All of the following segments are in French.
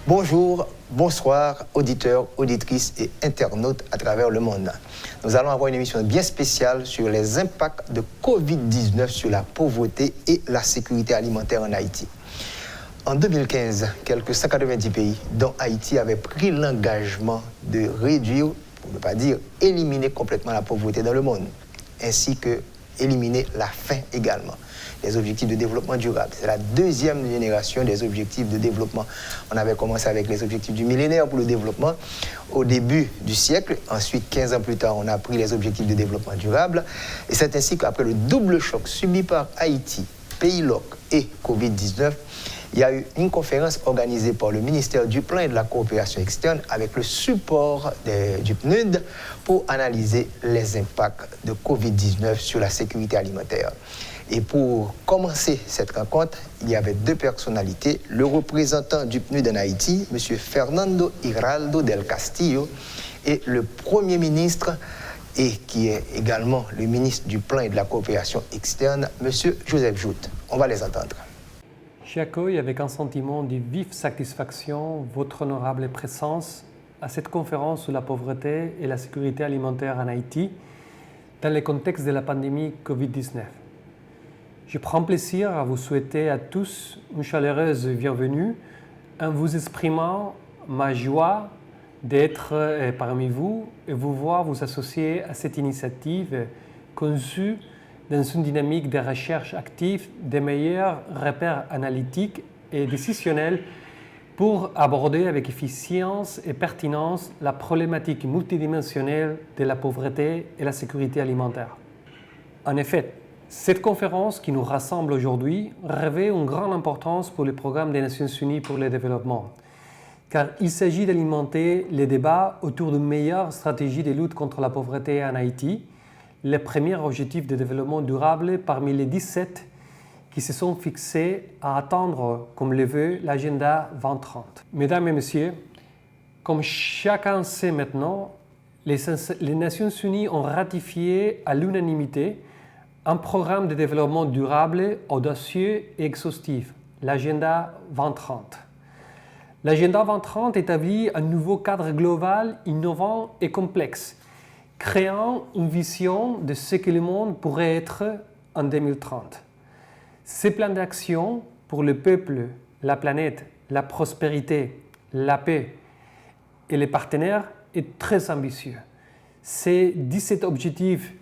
Bonjour, bonsoir, auditeurs, auditrices et internautes à travers le monde. Nous allons avoir une émission bien spéciale sur les impacts de Covid-19 sur la pauvreté et la sécurité alimentaire en Haïti. En 2015, quelques 190 pays, dont Haïti, avaient pris l'engagement de réduire, pour ne pas dire éliminer complètement la pauvreté dans le monde, ainsi que éliminer la faim également. Les objectifs de développement durable. C'est la deuxième génération des objectifs de développement. On avait commencé avec les objectifs du millénaire pour le développement au début du siècle. Ensuite, 15 ans plus tard, on a pris les objectifs de développement durable. Et c'est ainsi qu'après le double choc subi par Haïti, pays LOC et Covid-19, il y a eu une conférence organisée par le ministère du Plan et de la Coopération externe avec le support du PNUD pour analyser les impacts de Covid-19 sur la sécurité alimentaire. Et pour commencer cette rencontre, il y avait deux personnalités. Le représentant du PNUD en Haïti, M. Fernando Hiraldo del Castillo, et le Premier ministre, et qui est également le ministre du Plan et de la Coopération externe, M. Joseph Joute. On va les entendre. J'accueille avec un sentiment de vive satisfaction votre honorable présence à cette conférence sur la pauvreté et la sécurité alimentaire en Haïti dans le contexte de la pandémie Covid-19. Je prends plaisir à vous souhaiter à tous une chaleureuse bienvenue en vous exprimant ma joie d'être parmi vous et vous voir vous associer à cette initiative conçue dans une dynamique de recherche active des meilleurs repères analytiques et décisionnels pour aborder avec efficience et pertinence la problématique multidimensionnelle de la pauvreté et la sécurité alimentaire. En effet, cette conférence qui nous rassemble aujourd'hui revêt une grande importance pour le programme des Nations Unies pour le développement, car il s'agit d'alimenter les débats autour d'une meilleure stratégie de lutte contre la pauvreté en Haïti, le premier objectif de développement durable parmi les 17 qui se sont fixés à atteindre, comme le veut l'agenda 2030. Mesdames et messieurs, comme chacun sait maintenant, les Nations Unies ont ratifié à l'unanimité un programme de développement durable audacieux et exhaustif, l'agenda 2030. L'agenda 2030 établit un nouveau cadre global, innovant et complexe, créant une vision de ce que le monde pourrait être en 2030. Ce plan d'action pour le peuple, la planète, la prospérité, la paix et les partenaires est très ambitieux. Ces 17 objectifs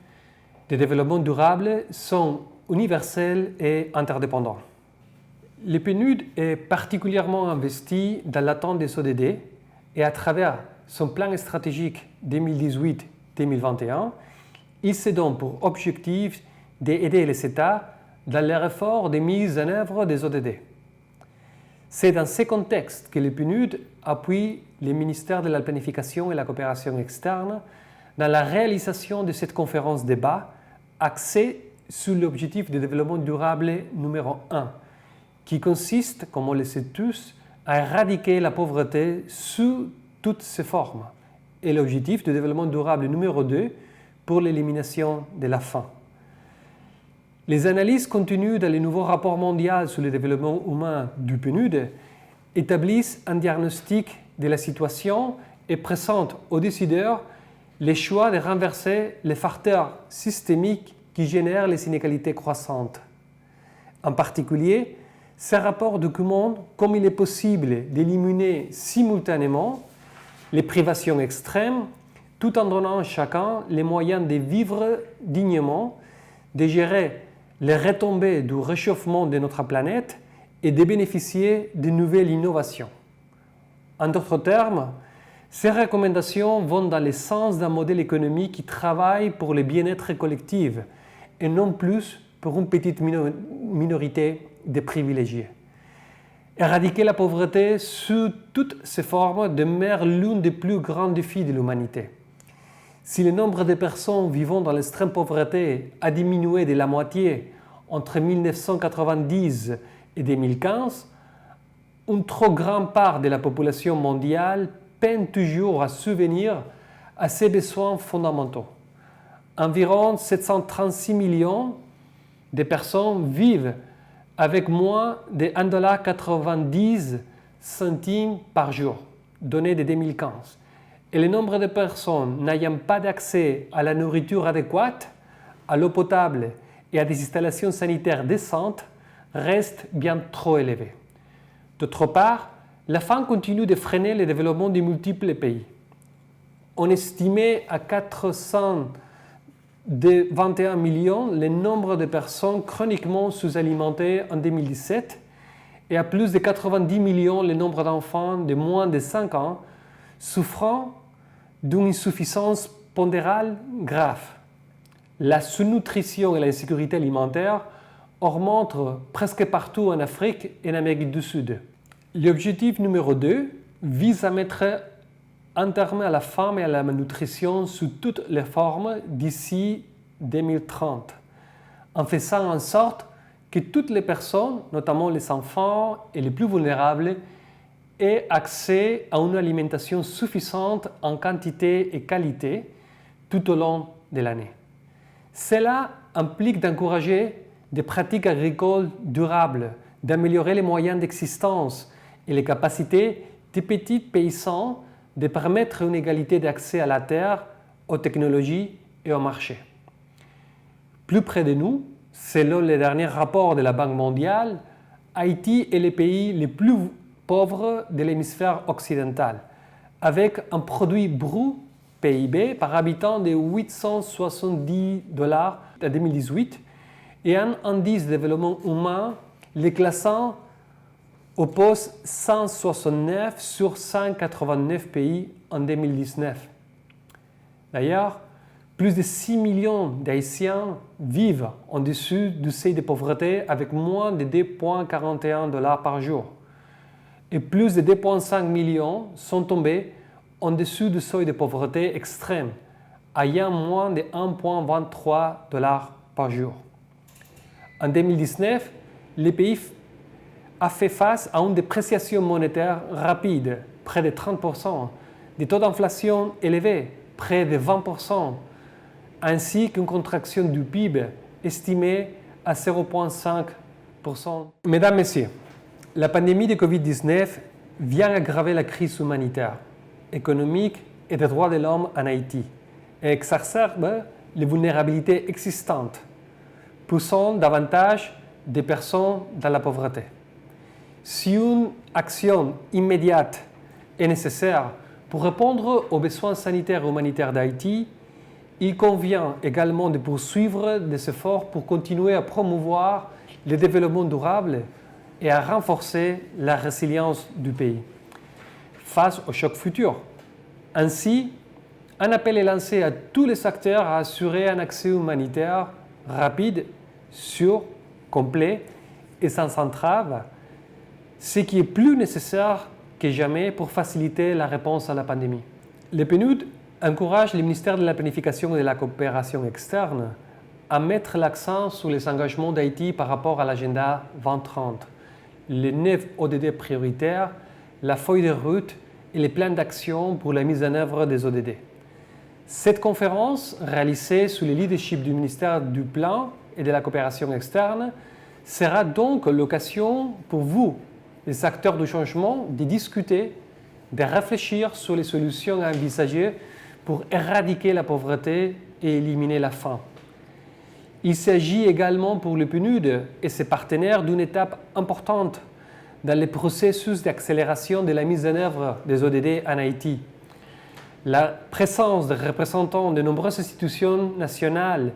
de développement durable sont universels et interdépendants. Le PNUD est particulièrement investi dans l'atteinte des ODD et à travers son plan stratégique 2018-2021, il se donne pour objectif d'aider les États dans leur effort de mise en œuvre des ODD. C'est dans ce contexte que le PNUD appuie le ministère de la Planification et la Coopération externe dans la réalisation de cette conférence débat axée sur l'objectif de développement durable numéro 1, qui consiste, comme on le sait tous, à éradiquer la pauvreté sous toutes ses formes, et l'objectif de développement durable numéro 2 pour l'élimination de la faim. Les analyses continues dans le nouveau rapport mondial sur le développement humain du PNUD établissent un diagnostic de la situation et présentent aux décideurs le choix de renverser les facteurs systémiques qui génèrent les inégalités croissantes. En particulier, ces rapports documentent comme il est possible d'éliminer simultanément les privations extrêmes tout en donnant à chacun les moyens de vivre dignement, de gérer les retombées du réchauffement de notre planète et de bénéficier de nouvelles innovations. En d'autres termes, ces recommandations vont dans le sens d'un modèle économique qui travaille pour le bien-être collectif et non plus pour une petite minorité de privilégiés. Éradiquer la pauvreté sous toutes ses formes demeure l'un des plus grands défis de l'humanité. Si le nombre de personnes vivant dans l'extrême pauvreté a diminué de la moitié entre 1990 et 2015, une trop grande part de la population mondiale peine toujours à subvenir à ses besoins fondamentaux. Environ 736 millions de personnes vivent avec moins de 1,90 $ centimes par jour, données de 2015. Et le nombre de personnes n'ayant pas d'accès à la nourriture adéquate, à l'eau potable et à des installations sanitaires décentes reste bien trop élevé. D'autre part, la faim continue de freiner le développement de multiples pays. On estimait à 421 millions le nombre de personnes chroniquement sous-alimentées en 2017 et à plus de 90 millions le nombre d'enfants de moins de 5 ans souffrant d'une insuffisance pondérale grave. La sous-nutrition et l'insécurité alimentaire augmentent presque partout en Afrique et en Amérique du Sud. L'objectif numéro 2 vise à mettre un terme à la faim et à la malnutrition sous toutes les formes d'ici 2030, en faisant en sorte que toutes les personnes, notamment les enfants et les plus vulnérables, aient accès à une alimentation suffisante en quantité et qualité tout au long de l'année. Cela implique d'encourager des pratiques agricoles durables, d'améliorer les moyens d'existence et les capacités des petits paysans de permettre une égalité d'accès à la terre, aux technologies et au marché. Plus près de nous, selon les derniers rapports de la Banque mondiale, Haïti est le pays le plus pauvre de l'hémisphère occidental, avec un produit brut PIB par habitant de 870 $ en 2018 et un indice de développement humain les classant au poste 169 sur 189 pays en 2019. D'ailleurs, plus de 6 millions d'Haïtiens vivent en dessous du seuil de pauvreté avec moins de 2,41 $ par jour. Et plus de 2,5 millions sont tombés en dessous du seuil de pauvreté extrême, ayant moins de 1,23 $ par jour. En 2019, le pays a fait face à une dépréciation monétaire rapide, près de 30%, des taux d'inflation élevés, près de 20%, ainsi qu'une contraction du PIB estimée à 0,5%. Mesdames, Messieurs, la pandémie de Covid-19 vient aggraver la crise humanitaire, économique et des droits de l'homme en Haïti et exacerbe les vulnérabilités existantes, poussant davantage des personnes dans la pauvreté. Si une action immédiate est nécessaire pour répondre aux besoins sanitaires et humanitaires d'Haïti, il convient également de poursuivre des efforts pour continuer à promouvoir le développement durable et à renforcer la résilience du pays face au choc futur. Ainsi, un appel est lancé à tous les acteurs à assurer un accès humanitaire rapide, sûr, complet et sans entrave, ce qui est plus nécessaire que jamais pour faciliter la réponse à la pandémie. Le PNUD encourage le ministère de la Planification et de la Coopération externe à mettre l'accent sur les engagements d'Haïti par rapport à l'agenda 2030, les 9 ODD prioritaires, la feuille de route et les plans d'action pour la mise en œuvre des ODD. Cette conférence, réalisée sous le leadership du ministère du Plan et de la Coopération externe, sera donc l'occasion pour vous, les acteurs du changement, de discuter, de réfléchir sur les solutions à envisager pour éradiquer la pauvreté et éliminer la faim. Il s'agit également pour le PNUD et ses partenaires d'une étape importante dans le processus d'accélération de la mise en œuvre des ODD en Haïti. La présence de représentants de nombreuses institutions nationales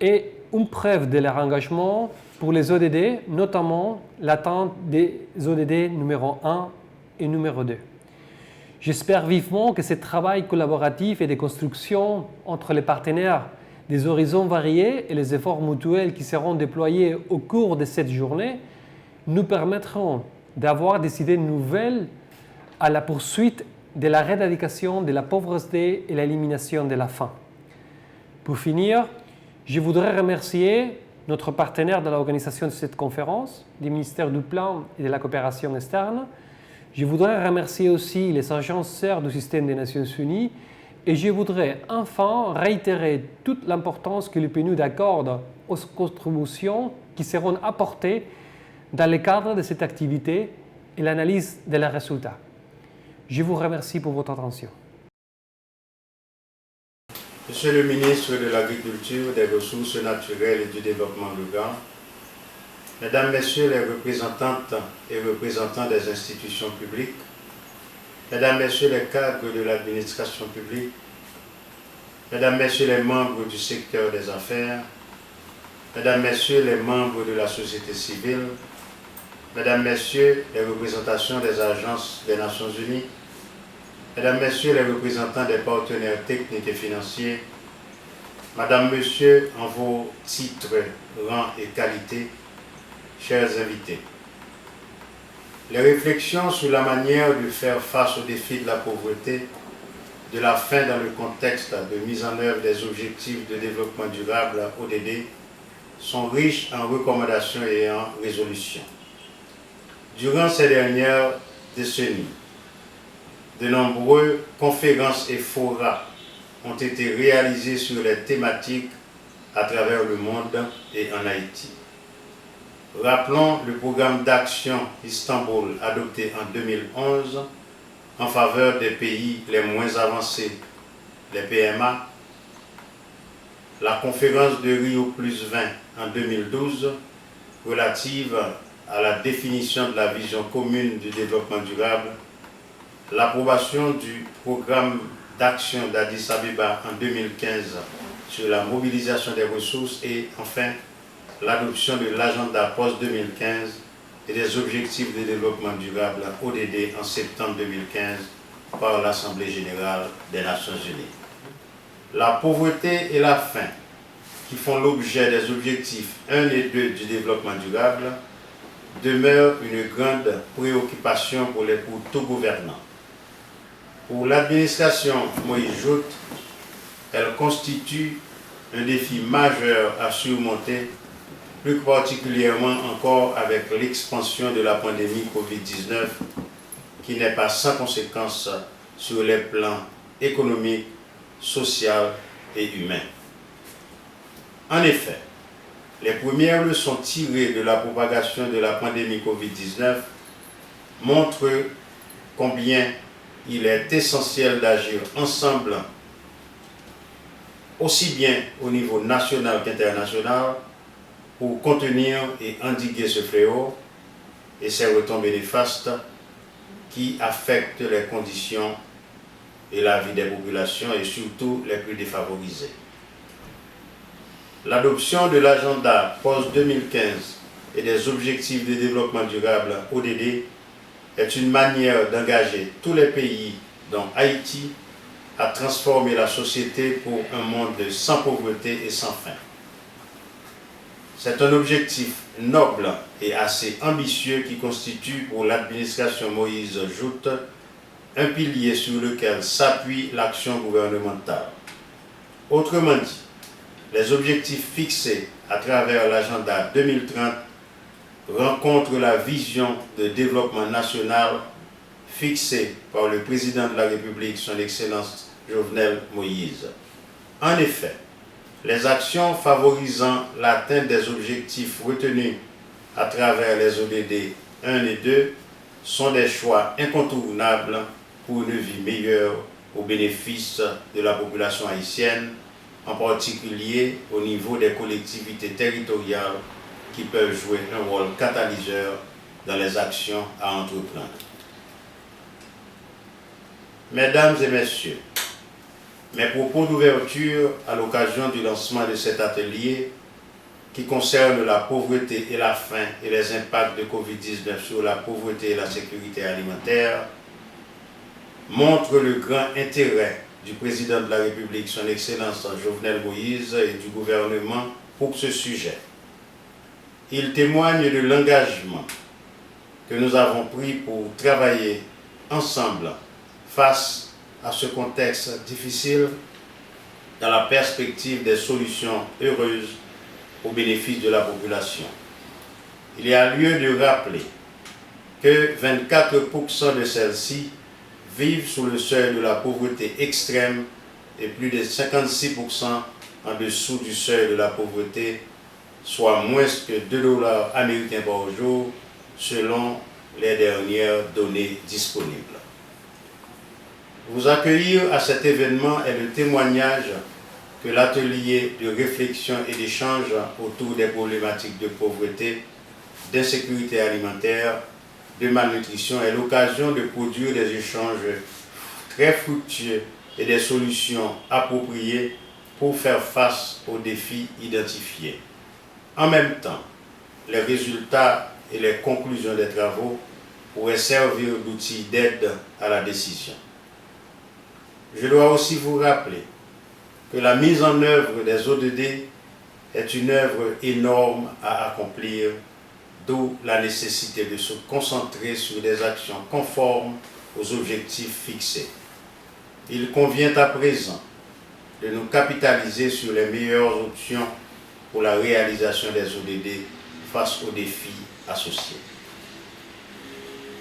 est une preuve de leur engagement pour les ODD, notamment l'attente des ODD numéro 1 et numéro 2. J'espère vivement que ce travail collaboratif et de construction entre les partenaires des horizons variés et les efforts mutuels qui seront déployés au cours de cette journée nous permettront d'avoir des idées nouvelles à la poursuite de la éradication de la pauvreté et l'élimination de la faim. Pour finir, je voudrais remercier notre partenaire dans l'organisation de cette conférence, du ministère du Plan et de la Coopération externe. Je voudrais remercier aussi les agenceurs du système des Nations Unies et je voudrais enfin réitérer toute l'importance que le PNUD accorde aux contributions qui seront apportées dans le cadre de cette activité et l'analyse de leurs résultats. Je vous remercie pour votre attention. Monsieur le ministre de l'Agriculture, des Ressources naturelles et du Développement rural, Mesdames, Messieurs les représentantes et représentants des institutions publiques, Mesdames, Messieurs les cadres de l'administration publique, Mesdames, Messieurs les membres du secteur des affaires, Mesdames, Messieurs les membres de la société civile, Mesdames, Messieurs les représentations des agences des Nations Unies, Mesdames, Messieurs les représentants des partenaires techniques et financiers, Madame, Monsieur, en vos titres, rangs et qualités, chers invités. Les réflexions sur la manière de faire face aux défis de la pauvreté, de la faim dans le contexte de mise en œuvre des objectifs de développement durable ODD sont riches en recommandations et en résolutions. Durant ces dernières décennies, de nombreuses conférences et forats ont été réalisés sur les thématiques à travers le monde et en Haïti. Rappelons le programme d'action Istanbul adopté en 2011 en faveur des pays les moins avancés, les PMA, la conférence de Rio+20 en 2012 relative à la définition de la vision commune du développement durable, l'approbation du programme d'action d'Addis Abeba en 2015 sur la mobilisation des ressources et enfin l'adoption de l'agenda post-2015 et des objectifs de développement durable ODD en septembre 2015 par l'Assemblée générale des Nations unies. La pauvreté et la faim, qui font l'objet des objectifs 1 et 2 du développement durable, demeurent une grande préoccupation pour tout gouvernant. Pour l'administration Moïse Joute, elle constitue un défi majeur à surmonter, plus particulièrement encore avec l'expansion de la pandémie Covid-19, qui n'est pas sans conséquences sur les plans économiques, social et humain. En effet, les premières leçons tirées de la propagation de la pandémie Covid-19 montrent combien il est essentiel d'agir ensemble, aussi bien au niveau national qu'international, pour contenir et endiguer ce fléau et ses retombées néfastes qui affectent les conditions et la vie des populations et surtout les plus défavorisées. L'adoption de l'agenda post-2015 et des objectifs de développement durable ODD est une manière d'engager tous les pays, dont Haïti, à transformer la société pour un monde sans pauvreté et sans faim. C'est un objectif noble et assez ambitieux qui constitue pour l'administration Moïse Joute un pilier sur lequel s'appuie l'action gouvernementale. Autrement dit, les objectifs fixés à travers l'agenda 2030 rencontrent la vision de développement national fixée par le président de la République, son Excellence Jovenel Moïse. En effet, les actions favorisant l'atteinte des objectifs retenus à travers les ODD 1 et 2 sont des choix incontournables pour une vie meilleure au bénéfice de la population haïtienne, en particulier au niveau des collectivités territoriales qui peuvent jouer un rôle catalyseur dans les actions à entreprendre. Mesdames et messieurs, mes propos d'ouverture à l'occasion du lancement de cet atelier qui concerne la pauvreté et la faim et les impacts de Covid-19 sur la pauvreté et la sécurité alimentaire montrent le grand intérêt du président de la République, son Excellence Jovenel Moïse, et du gouvernement pour ce sujet. Il témoigne de l'engagement que nous avons pris pour travailler ensemble face à ce contexte difficile dans la perspective des solutions heureuses au bénéfice de la population. Il y a lieu de rappeler que 24% de celles-ci vivent sous le seuil de la pauvreté extrême et plus de 56% en dessous du seuil de la pauvreté, soit moins que $2 américains par jour, selon les dernières données disponibles. Vous accueillir à cet événement est le témoignage que l'atelier de réflexion et d'échange autour des problématiques de pauvreté, d'insécurité alimentaire, de malnutrition est l'occasion de produire des échanges très fructueux et des solutions appropriées pour faire face aux défis identifiés. En même temps, les résultats et les conclusions des travaux pourraient servir d'outils d'aide à la décision. Je dois aussi vous rappeler que la mise en œuvre des ODD est une œuvre énorme à accomplir, d'où la nécessité de se concentrer sur des actions conformes aux objectifs fixés. Il convient à présent de nous capitaliser sur les meilleures options pour la réalisation des ODD face aux défis associés.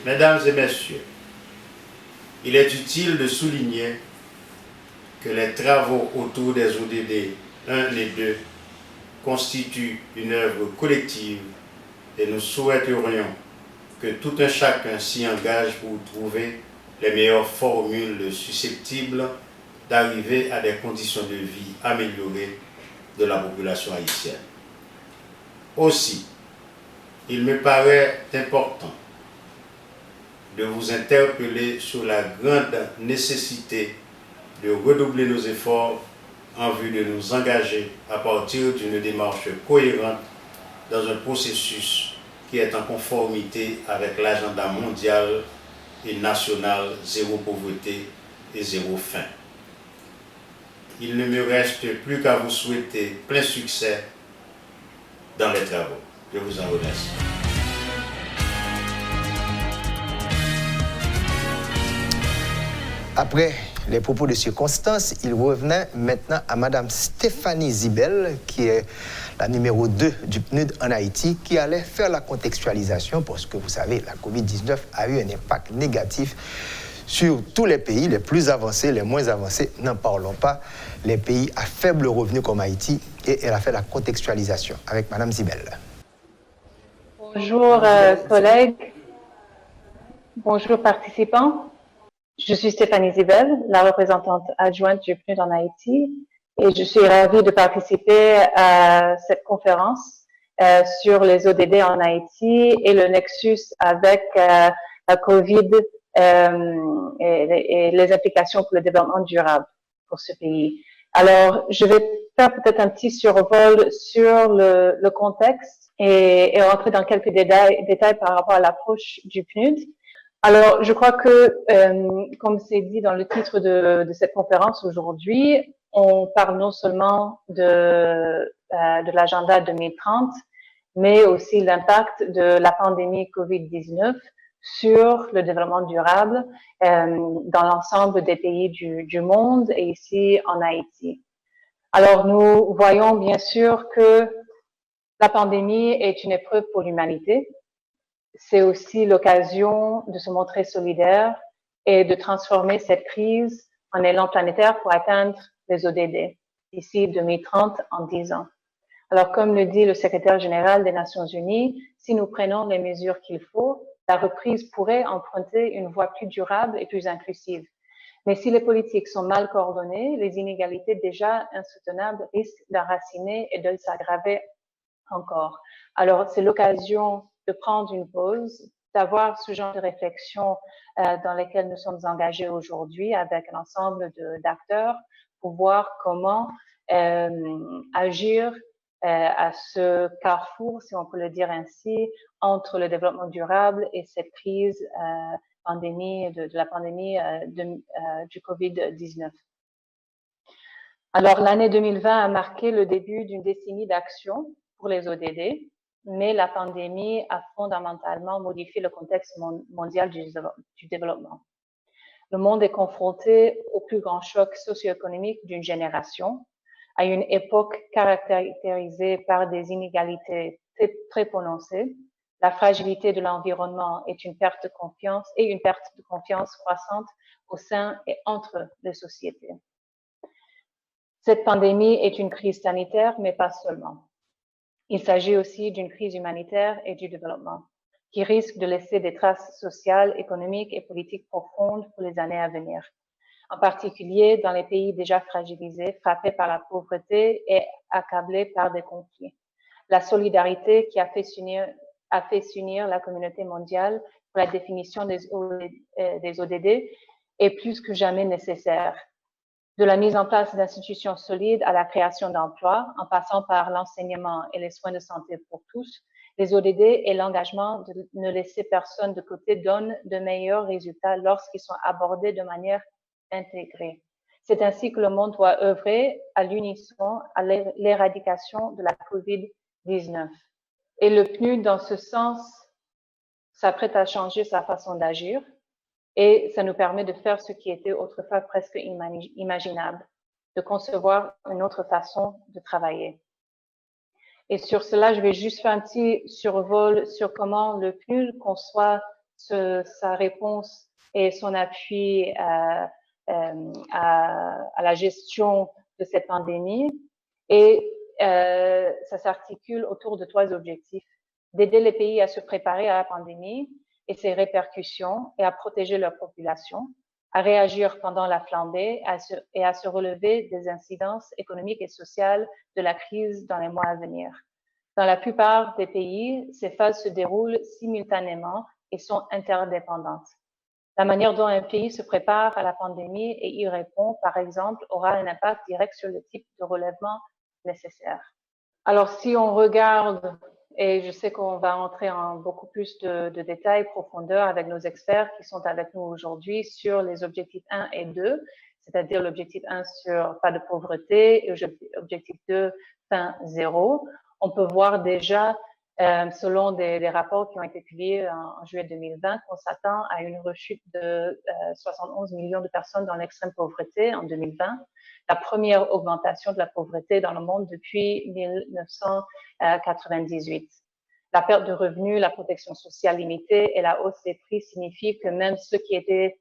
Mesdames et messieurs, il est utile de souligner que les travaux autour des ODD 1 et 2 constituent une œuvre collective et nous souhaiterions que tout un chacun s'y engage pour trouver les meilleures formules susceptibles d'arriver à des conditions de vie améliorées de la population haïtienne. Aussi, il me paraît important de vous interpeller sur la grande nécessité de redoubler nos efforts en vue de nous engager à partir d'une démarche cohérente dans un processus qui est en conformité avec l'agenda mondial et national zéro pauvreté et zéro faim. Il ne me reste plus qu'à vous souhaiter plein succès dans les travaux. Je vous en remercie. Après les propos de circonstance, il revenait maintenant à Mme Stéphanie Zibel, qui est la numéro 2 du PNUD en Haïti, qui allait faire la contextualisation, parce que vous savez, la COVID-19 a eu un impact négatif sur tous les pays, les plus avancés, les moins avancés, n'en parlons pas, les pays à faible revenu comme Haïti, et elle a fait la contextualisation avec Mme Zibel. Bonjour collègues, bonjour participants. Je suis Stéphanie Zibel, la représentante adjointe du PNUD en Haïti, et je suis ravie de participer à cette conférence sur les ODD en Haïti et le nexus avec la COVID et les implications pour le développement durable pour ce pays. Alors, je vais faire peut-être un petit survol sur le contexte et rentrer dans quelques détails par rapport à l'approche du PNUD. Alors, je crois que, comme c'est dit dans le titre de cette conférence aujourd'hui, on parle non seulement de l'agenda 2030, mais aussi l'impact de la pandémie COVID-19 sur le développement durable dans l'ensemble des pays du monde et ici en Haïti. Alors, nous voyons bien sûr que la pandémie est une épreuve pour l'humanité. C'est aussi l'occasion de se montrer solidaire et de transformer cette crise en élan planétaire pour atteindre les ODD d'ici 2030 en 10 ans. Alors, comme le dit le secrétaire général des Nations Unies, si nous prenons les mesures qu'il faut, la reprise pourrait emprunter une voie plus durable et plus inclusive. Mais si les politiques sont mal coordonnées, les inégalités déjà insoutenables risquent d'enraciner et de s'aggraver encore. Alors, c'est l'occasion de prendre une pause, d'avoir ce genre de réflexion dans lesquelles nous sommes engagés aujourd'hui avec l'ensemble d'acteurs pour voir comment agir à ce carrefour, si on peut le dire ainsi, entre le développement durable et cette crise pandémie de la pandémie du COVID-19. Alors, l'année 2020 a marqué le début d'une décennie d'action pour les ODD, mais la pandémie a fondamentalement modifié le contexte mondial du développement. Le monde est confronté au plus grand choc socio-économique d'une génération, à une époque caractérisée par des inégalités très prononcées. La fragilité de l'environnement est une perte de confiance croissante au sein et entre les sociétés. Cette pandémie est une crise sanitaire, mais pas seulement. Il s'agit aussi d'une crise humanitaire et du développement. qui risque de laisser des traces sociales, économiques et politiques profondes pour les années à venir, en particulier dans les pays déjà fragilisés, frappés par la pauvreté et accablés par des conflits. La solidarité qui a fait s'unir la communauté mondiale pour la définition des ODD est plus que jamais nécessaire. De la mise en place d'institutions solides à la création d'emplois, en passant par l'enseignement et les soins de santé pour tous, les ODD et l'engagement de ne laisser personne de côté donnent de meilleurs résultats lorsqu'ils sont abordés de manière intégrée. C'est ainsi que le monde doit œuvrer à l'unisson à l'éradication de la COVID-19. Et le PNUD, dans ce sens, s'apprête à changer sa façon d'agir. Et ça nous permet de faire ce qui était autrefois presque imaginable, de concevoir une autre façon de travailler. Et sur cela, je vais juste faire un petit survol sur comment le PNUD conçoit sa réponse et son appui à la gestion de cette pandémie. Et ça s'articule autour de 3 objectifs. D'aider les pays à se préparer à la pandémie et ses répercussions et à protéger leur population, à réagir pendant la flambée et à se relever des incidences économiques et sociales de la crise dans les mois à venir. Dans la plupart des pays, ces phases se déroulent simultanément et sont interdépendantes. La manière dont un pays se prépare à la pandémie et y répond, par exemple, aura un impact direct sur le type de relèvement nécessaire. Alors, si on regarde, et je sais qu'on va entrer en beaucoup plus de détails, profondeur avec nos experts qui sont avec nous aujourd'hui sur les objectifs 1 et 2, c'est-à-dire l'objectif 1 sur pas de pauvreté et l'objectif 2, faim zéro. On peut voir déjà, selon des rapports qui ont été publiés en juillet 2020, qu'on s'attend à une rechute de 71 millions de personnes dans l'extrême pauvreté en 2020. La première augmentation de la pauvreté dans le monde depuis 1998. La perte de revenus, la protection sociale limitée et la hausse des prix signifient que même ceux qui étaient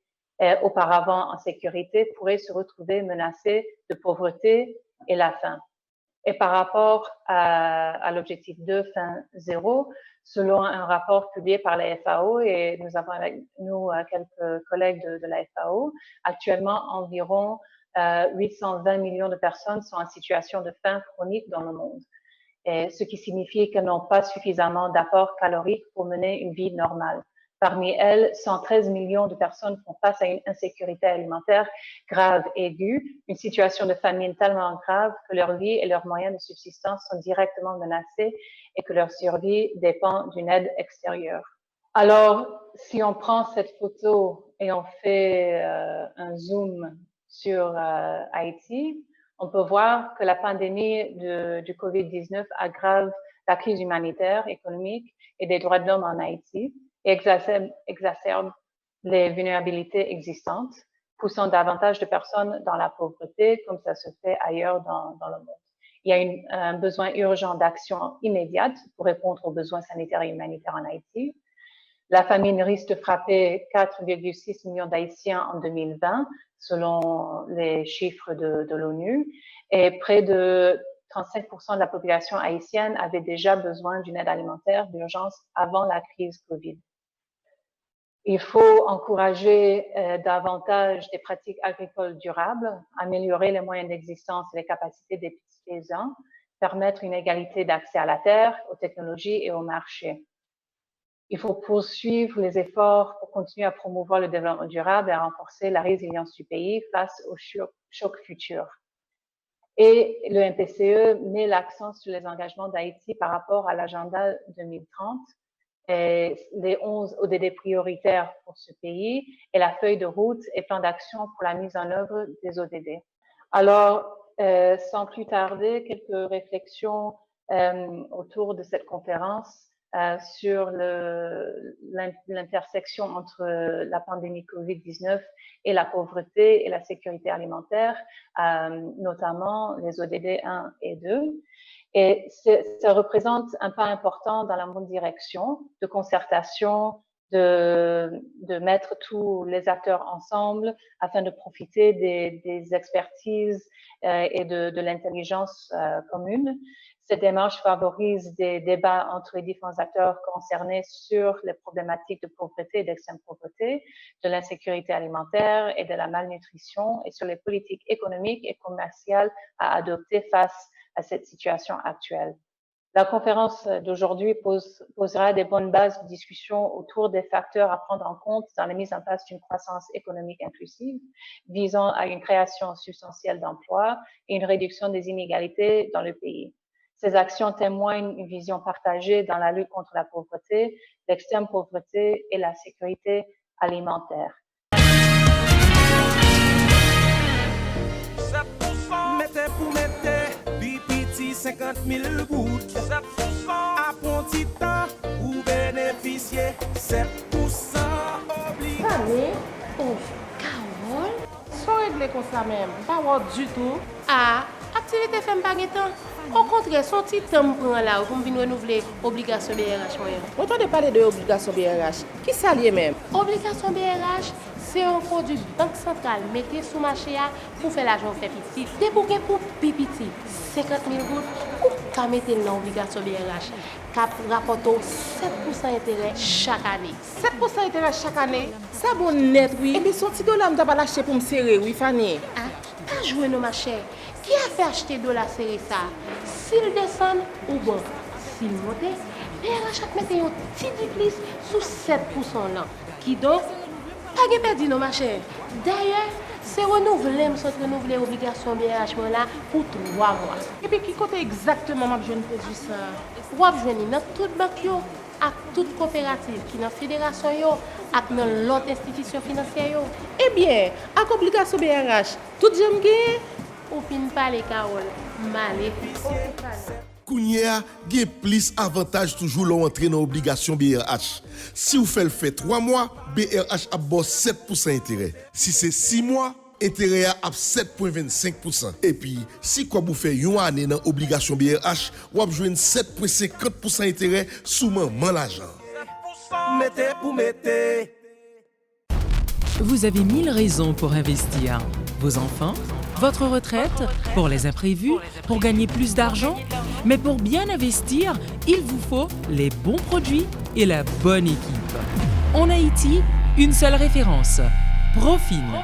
auparavant en sécurité pourraient se retrouver menacés de pauvreté et la faim. Et par rapport à l'objectif 2, faim zéro, selon un rapport publié par la FAO, et nous avons avec nous quelques collègues de la FAO, actuellement environ 820 millions de personnes sont en situation de faim chronique dans le monde, et ce qui signifie qu'elles n'ont pas suffisamment d'apports caloriques pour mener une vie normale. Parmi elles, 113 millions de personnes font face à une insécurité alimentaire grave, aiguë, une situation de famine tellement grave que leur vie et leurs moyens de subsistance sont directement menacés et que leur survie dépend d'une aide extérieure. Alors, si on prend cette photo et on fait un zoom sur Haïti, on peut voir que la pandémie du COVID-19 aggrave la crise humanitaire, économique et des droits de l'homme en Haïti et exacerbe les vulnérabilités existantes, poussant davantage de personnes dans la pauvreté, comme ça se fait ailleurs dans le monde. Il y a un besoin urgent d'action immédiate pour répondre aux besoins sanitaires et humanitaires en Haïti. La famine risque de frapper 4,6 millions d'Haïtiens en 2020, selon les chiffres de l'ONU, et près de 35% de la population haïtienne avait déjà besoin d'une aide alimentaire d'urgence avant la crise Covid. Il faut encourager davantage des pratiques agricoles durables, améliorer les moyens d'existence et les capacités des petits paysans, permettre une égalité d'accès à la terre, aux technologies et au marché. Il faut poursuivre les efforts pour continuer à promouvoir le développement durable et à renforcer la résilience du pays face aux chocs futurs. Et le MPCE met l'accent sur les engagements d'Haïti par rapport à l'agenda 2030, et les 11 ODD prioritaires pour ce pays et la feuille de route et plan d'action pour la mise en œuvre des ODD. Alors, sans plus tarder, quelques réflexions autour de cette conférence sur l'intersection entre la pandémie COVID-19 et la pauvreté et la sécurité alimentaire, notamment les ODD 1 et 2. Et ça représente un pas important dans la bonne direction de concertation, de mettre tous les acteurs ensemble afin de profiter des expertises et de l'intelligence commune. Cette démarche favorise des débats entre les différents acteurs concernés sur les problématiques de pauvreté et d'extrême pauvreté, de l'insécurité alimentaire et de la malnutrition, et sur les politiques économiques et commerciales à adopter face à cette situation actuelle. La conférence d'aujourd'hui posera des bonnes bases de discussion autour des facteurs à prendre en compte dans la mise en place d'une croissance économique inclusive, visant à une création substantielle d'emplois et une réduction des inégalités dans le pays. Ces actions témoignent une vision partagée dans la lutte contre la pauvreté, l'extrême pauvreté et la sécurité alimentaire. Mettez pour mettre, bipiti 50 000 gouttes. À bon petit temps, vous bénéficiez 7% obligé. Allez, oh, Carole, sans régler comme ça même, pas voir du tout. Ah, activité fait pas de temps. Au contraire, son petit temps prend là pour venir renouveler l'obligation BRH. On entend parler de l'obligation BRH. Qui ça lié même? Obligation BRH, c'est un produit banque centrale mettez sous marché pour faire l'argent fait petit. Débouquer pour pipiti, 50 000 gouttes, ou qu'à mettre dans l'obligation BRH, qui rapporte 7% d'intérêt chaque année. 7% d'intérêt chaque année? Ça bon net, oui. Et bien, son petit dollar, je dois l'acheter pour me serrer, oui, Fanny. Ah, pas jouer nos machins. Qui a fait acheter dollar serré ça? S'il descend ou bon, s'il monte, BRH a mettre un petit plus sous 7% là. Qui donc, pas de perdu nos machins. D'ailleurs, c'est renouvelé, renouveler l'obligation BRH là pour 3 mois. Et puis, qui compte exactement ma jeune produit ça? Ou besoin dans toute banque yo, à toute coopérative qui dans fédération yo, à dans l'autre institution financière yo. Eh bien, avec l'obligation BRH, tout j'aime gagner. Ou fin parler Carole, malé. Kounia, gen plus avantage toujours l'entrée dans l'obligation BRH. Si vous faites le fait 3 mois, BRH a boss 7% intérêt. Si c'est 6 mois, intérêt à 7,25%. Et puis, si quoi vous faites une année dans l'obligation BRH, vous avez 7,50% intérêt sous maman l'argent. Mettez pour mettre. Vous avez 1000 raisons pour investir. Vos enfants, votre retraite, pour les imprévus, pour gagner plus d'argent. Mais pour bien investir, il vous faut les bons produits et la bonne équipe. En Haïti, une seule référence, Profin.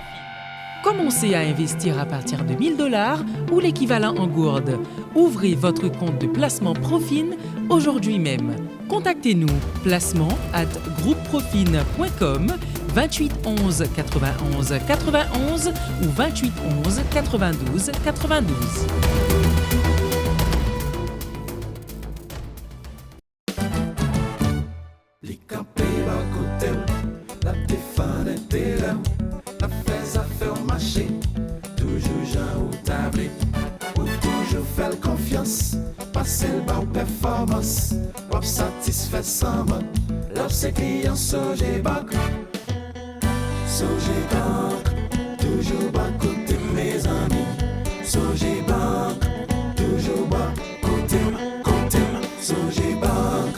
Commencez à investir à partir de 1 000 $ ou l'équivalent en gourde. Ouvrez votre compte de placement Profin aujourd'hui même. Contactez-nous placement@groupeprofin.com 28 11 91 91 ou 28 11 92 92. Les campés à côté, la défense intérêt, la fais affaire marché, toujours Jean ou tablé, ou toujours faire confiance, passer le bas performance, ou satisfait sans mode, l'op c'est client Sogé Bank, Sogé Bank, toujours bas côté mes amis, Sogé Bank, toujours bas côté, Sogé Bank,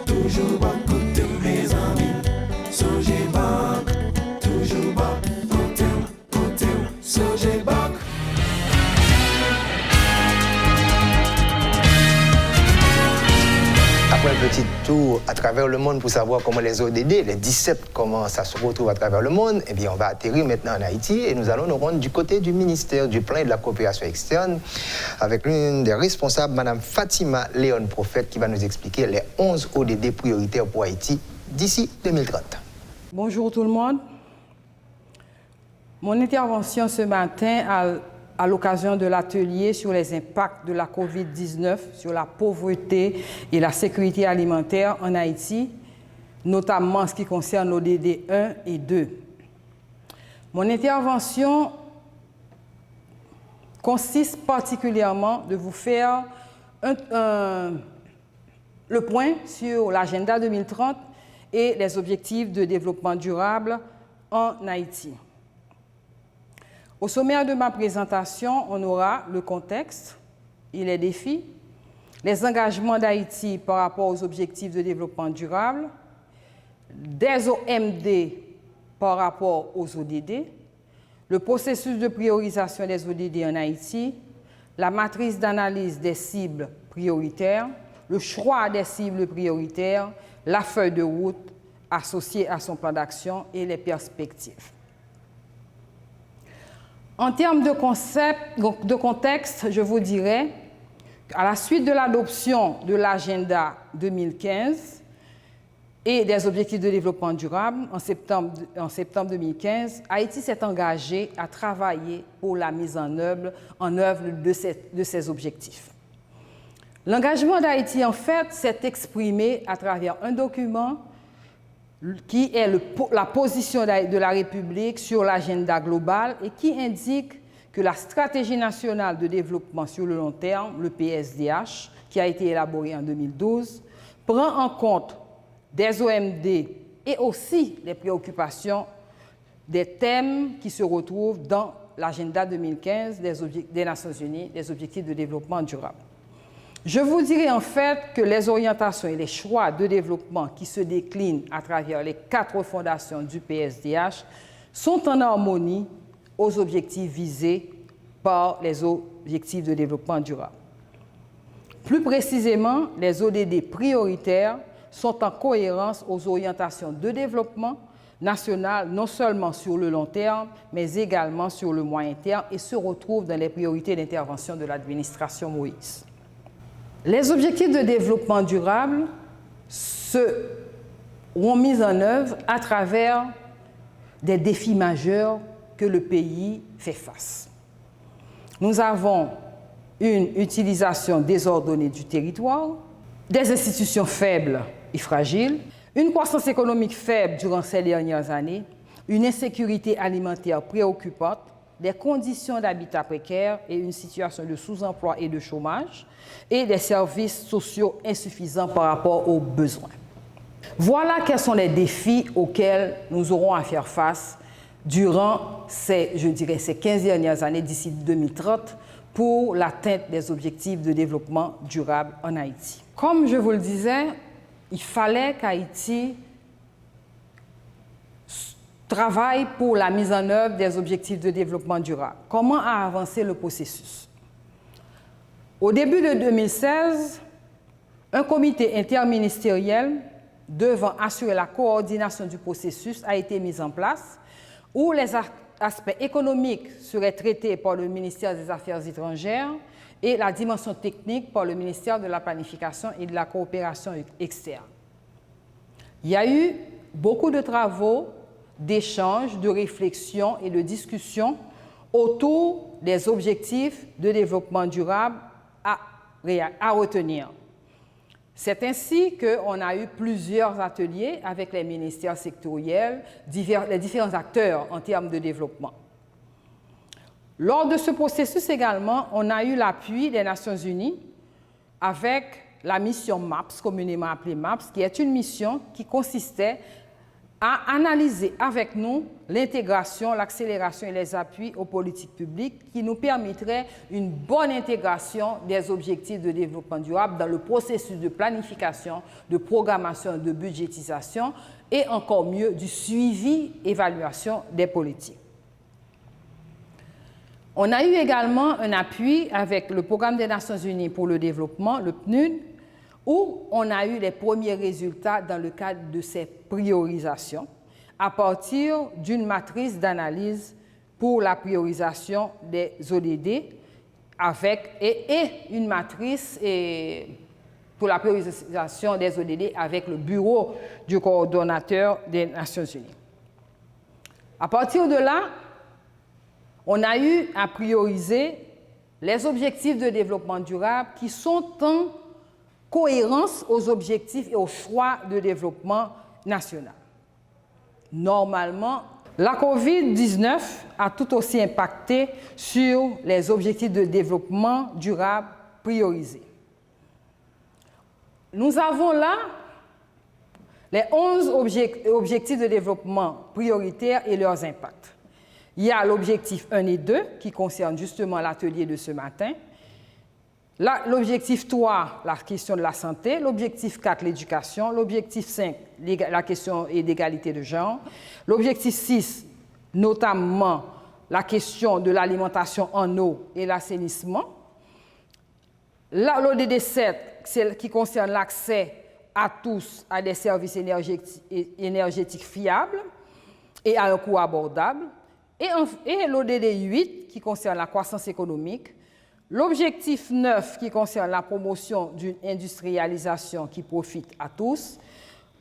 toujours bas côté mes amis, Sogé Bank, toujours bas côté, Sogé Bank. Après un petit tour à travers le monde pour savoir comment les ODD, les 17, comment ça se retrouve à travers le monde, eh bien, on va atterrir maintenant en Haïti et nous allons nous rendre du côté du ministère du Plan et de la Coopération externe avec l'une des responsables, Mme Fatima Léon Prophète, qui va nous expliquer les 11 ODD prioritaires pour Haïti d'ici 2030. Bonjour tout le monde. Mon intervention ce matin à l'occasion de l'atelier sur les impacts de la COVID-19 sur la pauvreté et la sécurité alimentaire en Haïti, notamment en ce qui concerne l'ODD 1 et 2. Mon intervention consiste particulièrement de vous faire le point sur l'agenda 2030 et les objectifs de développement durable en Haïti. Au sommaire de ma présentation, on aura le contexte et les défis, les engagements d'Haïti par rapport aux objectifs de développement durable, des OMD par rapport aux ODD, le processus de priorisation des ODD en Haïti, la matrice d'analyse des cibles prioritaires, le choix des cibles prioritaires, la feuille de route associée à son plan d'action et les perspectives. En termes de contexte, je vous dirais qu'à la suite de l'adoption de l'agenda 2015 et des objectifs de développement durable en septembre 2015, Haïti s'est engagé à travailler pour la mise en œuvre de ces objectifs. L'engagement d'Haïti, en fait, s'est exprimé à travers un document qui est la position de la République sur l'agenda global et qui indique que la stratégie nationale de développement sur le long terme, le PSDH, qui a été élaboré en 2012, prend en compte des OMD et aussi les préoccupations des thèmes qui se retrouvent dans l'agenda 2015 des Nations Unies, des objectifs de développement durable. Je vous dirais en fait que les orientations et les choix de développement qui se déclinent à travers les 4 fondations du PSDH sont en harmonie aux objectifs visés par les objectifs de développement durable. Plus précisément, les ODD prioritaires sont en cohérence aux orientations de développement national, non seulement sur le long terme, mais également sur le moyen terme et se retrouvent dans les priorités d'intervention de l'administration Moïse. Les objectifs de développement durable seront mis en œuvre à travers des défis majeurs que le pays fait face. Nous avons une utilisation désordonnée du territoire, des institutions faibles et fragiles, une croissance économique faible durant ces dernières années, une insécurité alimentaire préoccupante, des conditions d'habitat précaires et une situation de sous-emploi et de chômage, et des services sociaux insuffisants par rapport aux besoins. Voilà quels sont les défis auxquels nous aurons à faire face durant ces 15 dernières années d'ici 2030 pour l'atteinte des objectifs de développement durable en Haïti. Comme je vous le disais, il fallait qu'Haïti travaille pour la mise en œuvre des objectifs de développement durable. Comment a avancé le processus? Au début de 2016, un comité interministériel devant assurer la coordination du processus a été mis en place, où les aspects économiques seraient traités par le ministère des Affaires étrangères et la dimension technique par le ministère de la Planification et de la Coopération externe. Il y a eu beaucoup de travaux, d'échanges, de réflexions et de discussions autour des objectifs de développement durable à retenir. C'est ainsi qu'on a eu plusieurs ateliers avec les ministères sectoriels, les différents acteurs en termes de développement. Lors de ce processus également, on a eu l'appui des Nations Unies avec la mission MAPS, communément appelée MAPS, qui est une mission qui consistait à analyser avec nous l'intégration, l'accélération et les appuis aux politiques publiques qui nous permettraient une bonne intégration des objectifs de développement durable dans le processus de planification, de programmation, de budgétisation et encore mieux du suivi, évaluation des politiques. On a eu également un appui avec le Programme des Nations Unies pour le développement, le PNUD, où on a eu les premiers résultats dans le cadre de ces priorisations à partir d'une matrice d'analyse pour la priorisation des ODD et une matrice pour la priorisation des ODD avec le bureau du coordonnateur des Nations Unies. À partir de là, on a eu à prioriser les objectifs de développement durable qui sont en cohérence aux objectifs et aux choix de développement national. Normalement, la COVID-19 a tout aussi impacté sur les objectifs de développement durable priorisés. Nous avons là les 11 objectifs de développement prioritaires et leurs impacts. Il y a l'objectif 1 et 2 qui concerne justement l'atelier de ce matin. L'objectif 3, la question de la santé. L'objectif 4, l'éducation. L'objectif 5, la question d'égalité de genre. L'objectif 6, notamment la question de l'alimentation en eau et l'assainissement. L'ODD 7, c'est qui concerne l'accès à tous à des services énergétiques fiables et à un coût abordable. Et l'ODD 8, qui concerne la croissance économique. L'objectif 9, qui concerne la promotion d'une industrialisation qui profite à tous.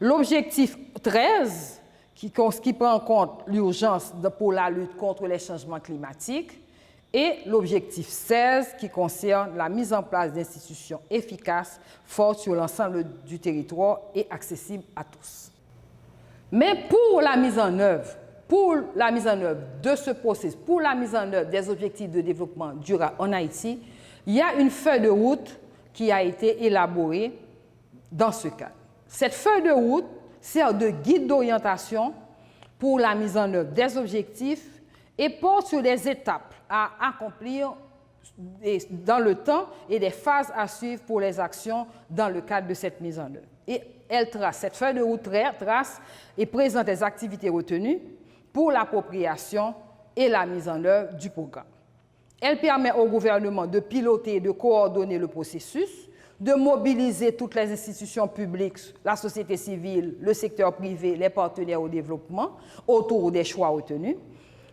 L'objectif 13, qui prend en compte l'urgence pour la lutte contre les changements climatiques. Et l'objectif 16, qui concerne la mise en place d'institutions efficaces, fortes sur l'ensemble du territoire et accessibles à tous. Mais pour la mise en œuvre de ce processus, pour la mise en œuvre des objectifs de développement durable en Haïti, il y a une feuille de route qui a été élaborée dans ce cadre. Cette feuille de route sert de guide d'orientation pour la mise en œuvre des objectifs et porte sur des étapes à accomplir dans le temps et des phases à suivre pour les actions dans le cadre de cette mise en œuvre. Et cette feuille de route trace et présente les activités retenues pour l'appropriation et la mise en œuvre du programme. Elle permet au gouvernement de piloter et de coordonner le processus, de mobiliser toutes les institutions publiques, la société civile, le secteur privé, les partenaires au développement autour des choix retenus,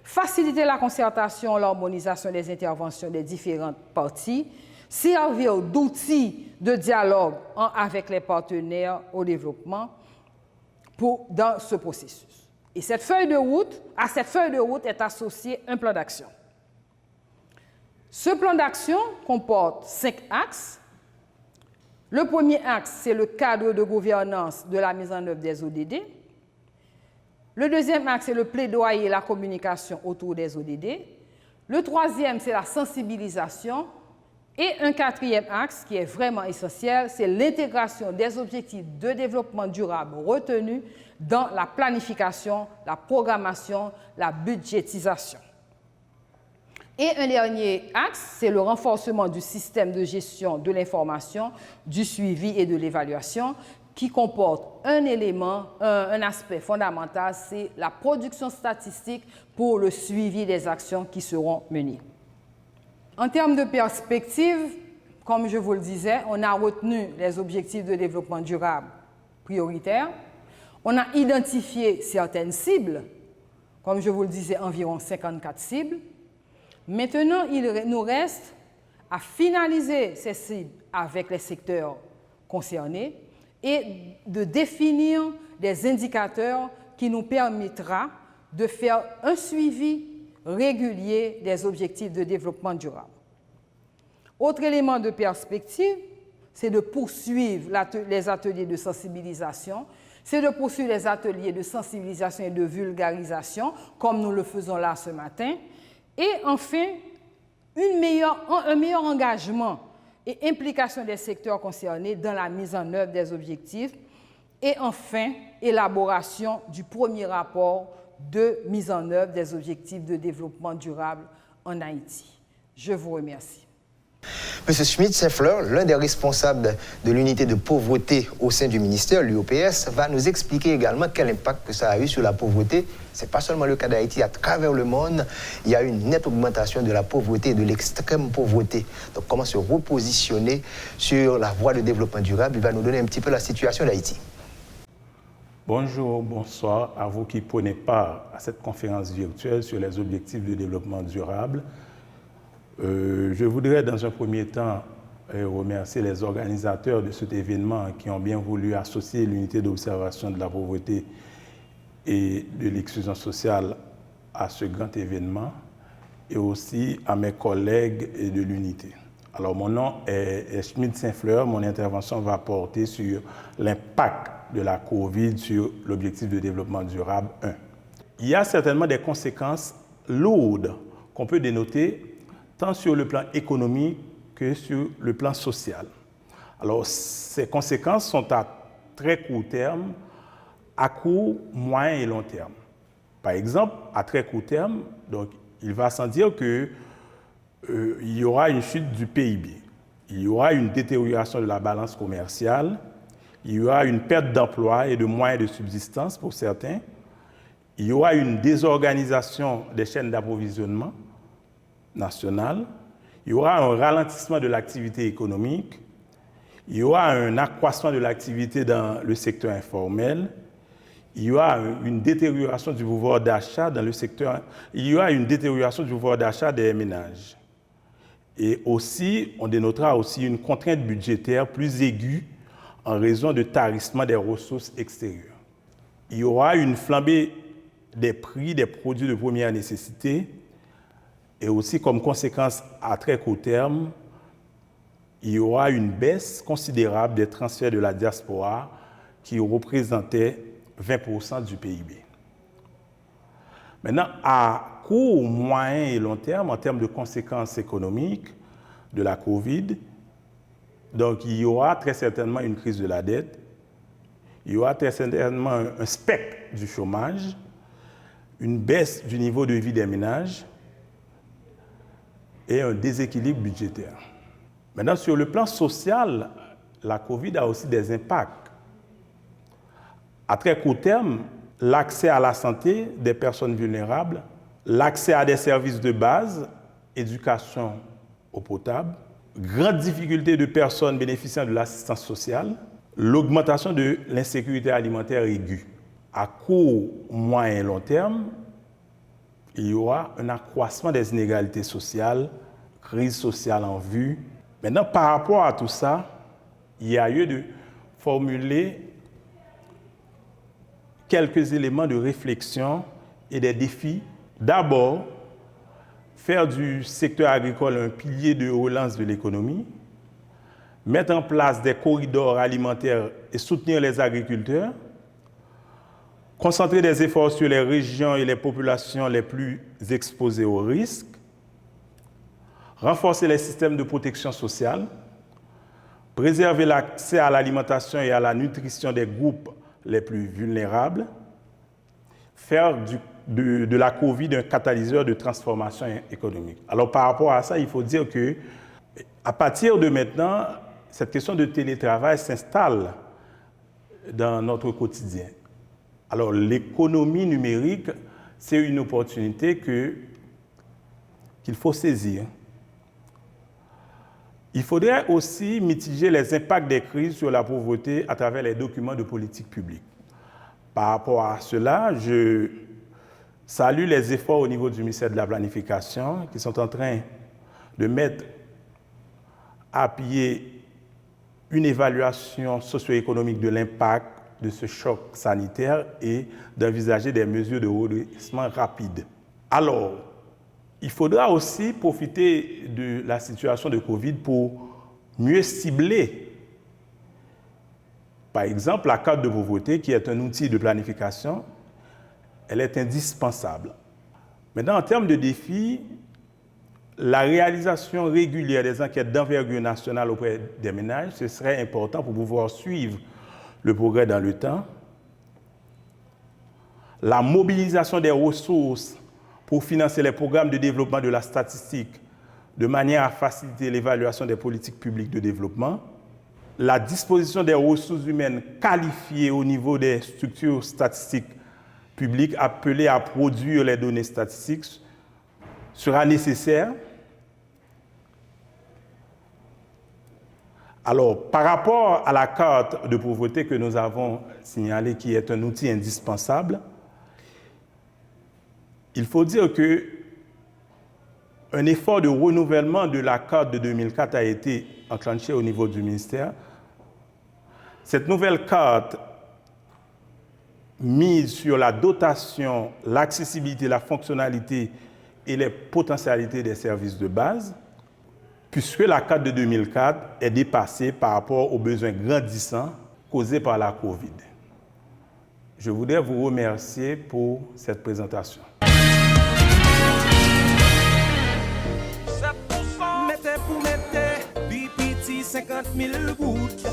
faciliter la concertation, l'harmonisation des interventions des différentes parties, servir d'outils de dialogue avec les partenaires au développement dans ce processus. Et à cette feuille de route est associé un plan d'action. Ce plan d'action comporte 5 axes. Le premier axe, c'est le cadre de gouvernance de la mise en œuvre des ODD. Le deuxième axe, c'est le plaidoyer et la communication autour des ODD. Le troisième, c'est la sensibilisation. Et un quatrième axe qui est vraiment essentiel, c'est l'intégration des objectifs de développement durable retenus dans la planification, la programmation, la budgétisation. Et un dernier axe, c'est le renforcement du système de gestion de l'information, du suivi et de l'évaluation, qui comporte un élément, un aspect fondamental, c'est la production statistique pour le suivi des actions qui seront menées. En termes de perspective, comme je vous le disais, on a retenu les objectifs de développement durable prioritaires. On a identifié certaines cibles, comme je vous le disais, environ 54 cibles. Maintenant, il nous reste à finaliser ces cibles avec les secteurs concernés et de définir des indicateurs qui nous permettra de faire un suivi régulier des objectifs de développement durable. Autre élément de perspective, c'est de poursuivre les ateliers de sensibilisation, c'est de poursuivre les ateliers de sensibilisation et de vulgarisation, comme nous le faisons là ce matin, et enfin, un meilleur engagement et implication des secteurs concernés dans la mise en œuvre des objectifs, et enfin, élaboration du premier rapport de mise en œuvre des objectifs de développement durable en Haïti. Je vous remercie. Monsieur Schmidt-Saint-Fleur, l'un des responsables de l'unité de pauvreté au sein du ministère, l'UOPS, va nous expliquer également quel impact que ça a eu sur la pauvreté. Ce n'est pas seulement le cas d'Haïti, à travers le monde, il y a une nette augmentation de la pauvreté et de l'extrême pauvreté. Donc comment se repositionner sur la voie de développement durable? Il va nous donner un petit peu la situation d'Haïti. Bonjour, bonsoir à vous qui prenez part à cette conférence virtuelle sur les objectifs de développement durable. Je voudrais dans un premier temps remercier les organisateurs de cet événement qui ont bien voulu associer l'unité d'observation de la pauvreté et de l'exclusion sociale à ce grand événement et aussi à mes collègues de l'unité. Alors mon nom est Schmidt-Saint-Fleur, mon intervention va porter sur l'impact de la COVID sur l'objectif de développement durable 1. Il y a certainement des conséquences lourdes qu'on peut dénoter tant sur le plan économique que sur le plan social. Alors, ces conséquences sont à très court terme, à court, moyen et long terme. Par exemple, à très court terme, donc, il va sans dire qu'il y aura une chute du PIB, il y aura une détérioration de la balance commerciale, il y aura une perte d'emploi et de moyens de subsistance pour certains, il y aura une désorganisation des chaînes d'approvisionnement nationales, il y aura un ralentissement de l'activité économique, il y aura un accroissement de l'activité dans le secteur informel, il y aura une détérioration du pouvoir d'achat dans le secteur, il y aura une détérioration du pouvoir d'achat des ménages. Et aussi, on dénotera aussi une contrainte budgétaire plus aiguë en raison de tarissement des ressources extérieures. Il y aura une flambée des prix des produits de première nécessité et aussi comme conséquence à très court terme, il y aura une baisse considérable des transferts de la diaspora qui représentaient 20% du PIB. Maintenant, à court, moyen et long terme, en termes de conséquences économiques de la COVID, donc il y aura très certainement une crise de la dette, il y aura très certainement un spectre du chômage, une baisse du niveau de vie des ménages et un déséquilibre budgétaire. Maintenant, sur le plan social, la COVID a aussi des impacts. À très court terme, l'accès à la santé des personnes vulnérables, l'accès à des services de base, éducation eau potable, grande difficulté de personnes bénéficiant de l'assistance sociale, l'augmentation de l'insécurité alimentaire aiguë. À court, moyen et long terme, il y aura un accroissement des inégalités sociales, crise sociale en vue. Maintenant, par rapport à tout ça, il y a lieu de formuler quelques éléments de réflexion et des défis. D'abord, faire du secteur agricole un pilier de relance de l'économie, mettre en place des corridors alimentaires et soutenir les agriculteurs, concentrer des efforts sur les régions et les populations les plus exposées aux risques, renforcer les systèmes de protection sociale, préserver l'accès à l'alimentation et à la nutrition des groupes les plus vulnérables, faire de la COVID un catalyseur de transformation économique. Alors par rapport à ça, il faut dire que à partir de maintenant, cette question de télétravail s'installe dans notre quotidien. Alors l'économie numérique, c'est une opportunité qu'il faut saisir. Il faudrait aussi mitiger les impacts des crises sur la pauvreté à travers les documents de politique publique. Par rapport à cela, je salue les efforts au niveau du ministère de la Planification qui sont en train de mettre à pied une évaluation socio-économique de l'impact de ce choc sanitaire et d'envisager des mesures de redressement rapide. Alors, il faudra aussi profiter de la situation de Covid pour mieux cibler, par exemple, la carte de pauvreté, qui est un outil de planification, elle est indispensable. Maintenant, en termes de défis, la réalisation régulière des enquêtes d'envergure nationale auprès des ménages, ce serait important pour pouvoir suivre le progrès dans le temps. La mobilisation des ressources pour financer les programmes de développement de la statistique de manière à faciliter l'évaluation des politiques publiques de développement. La disposition des ressources humaines qualifiées au niveau des structures statistiques publiques appelées à produire les données statistiques sera nécessaire. Alors, par rapport à la carte de pauvreté que nous avons signalée, qui est un outil indispensable, il faut dire qu'un effort de renouvellement de la carte de 2004 a été enclenché au niveau du ministère. Cette nouvelle carte mise sur la dotation, l'accessibilité, la fonctionnalité et les potentialités des services de base, puisque la carte de 2004 est dépassée par rapport aux besoins grandissants causés par la COVID. Je voudrais vous remercier pour cette présentation. Mettez pour mettre, bipiti 50 000 gouttes.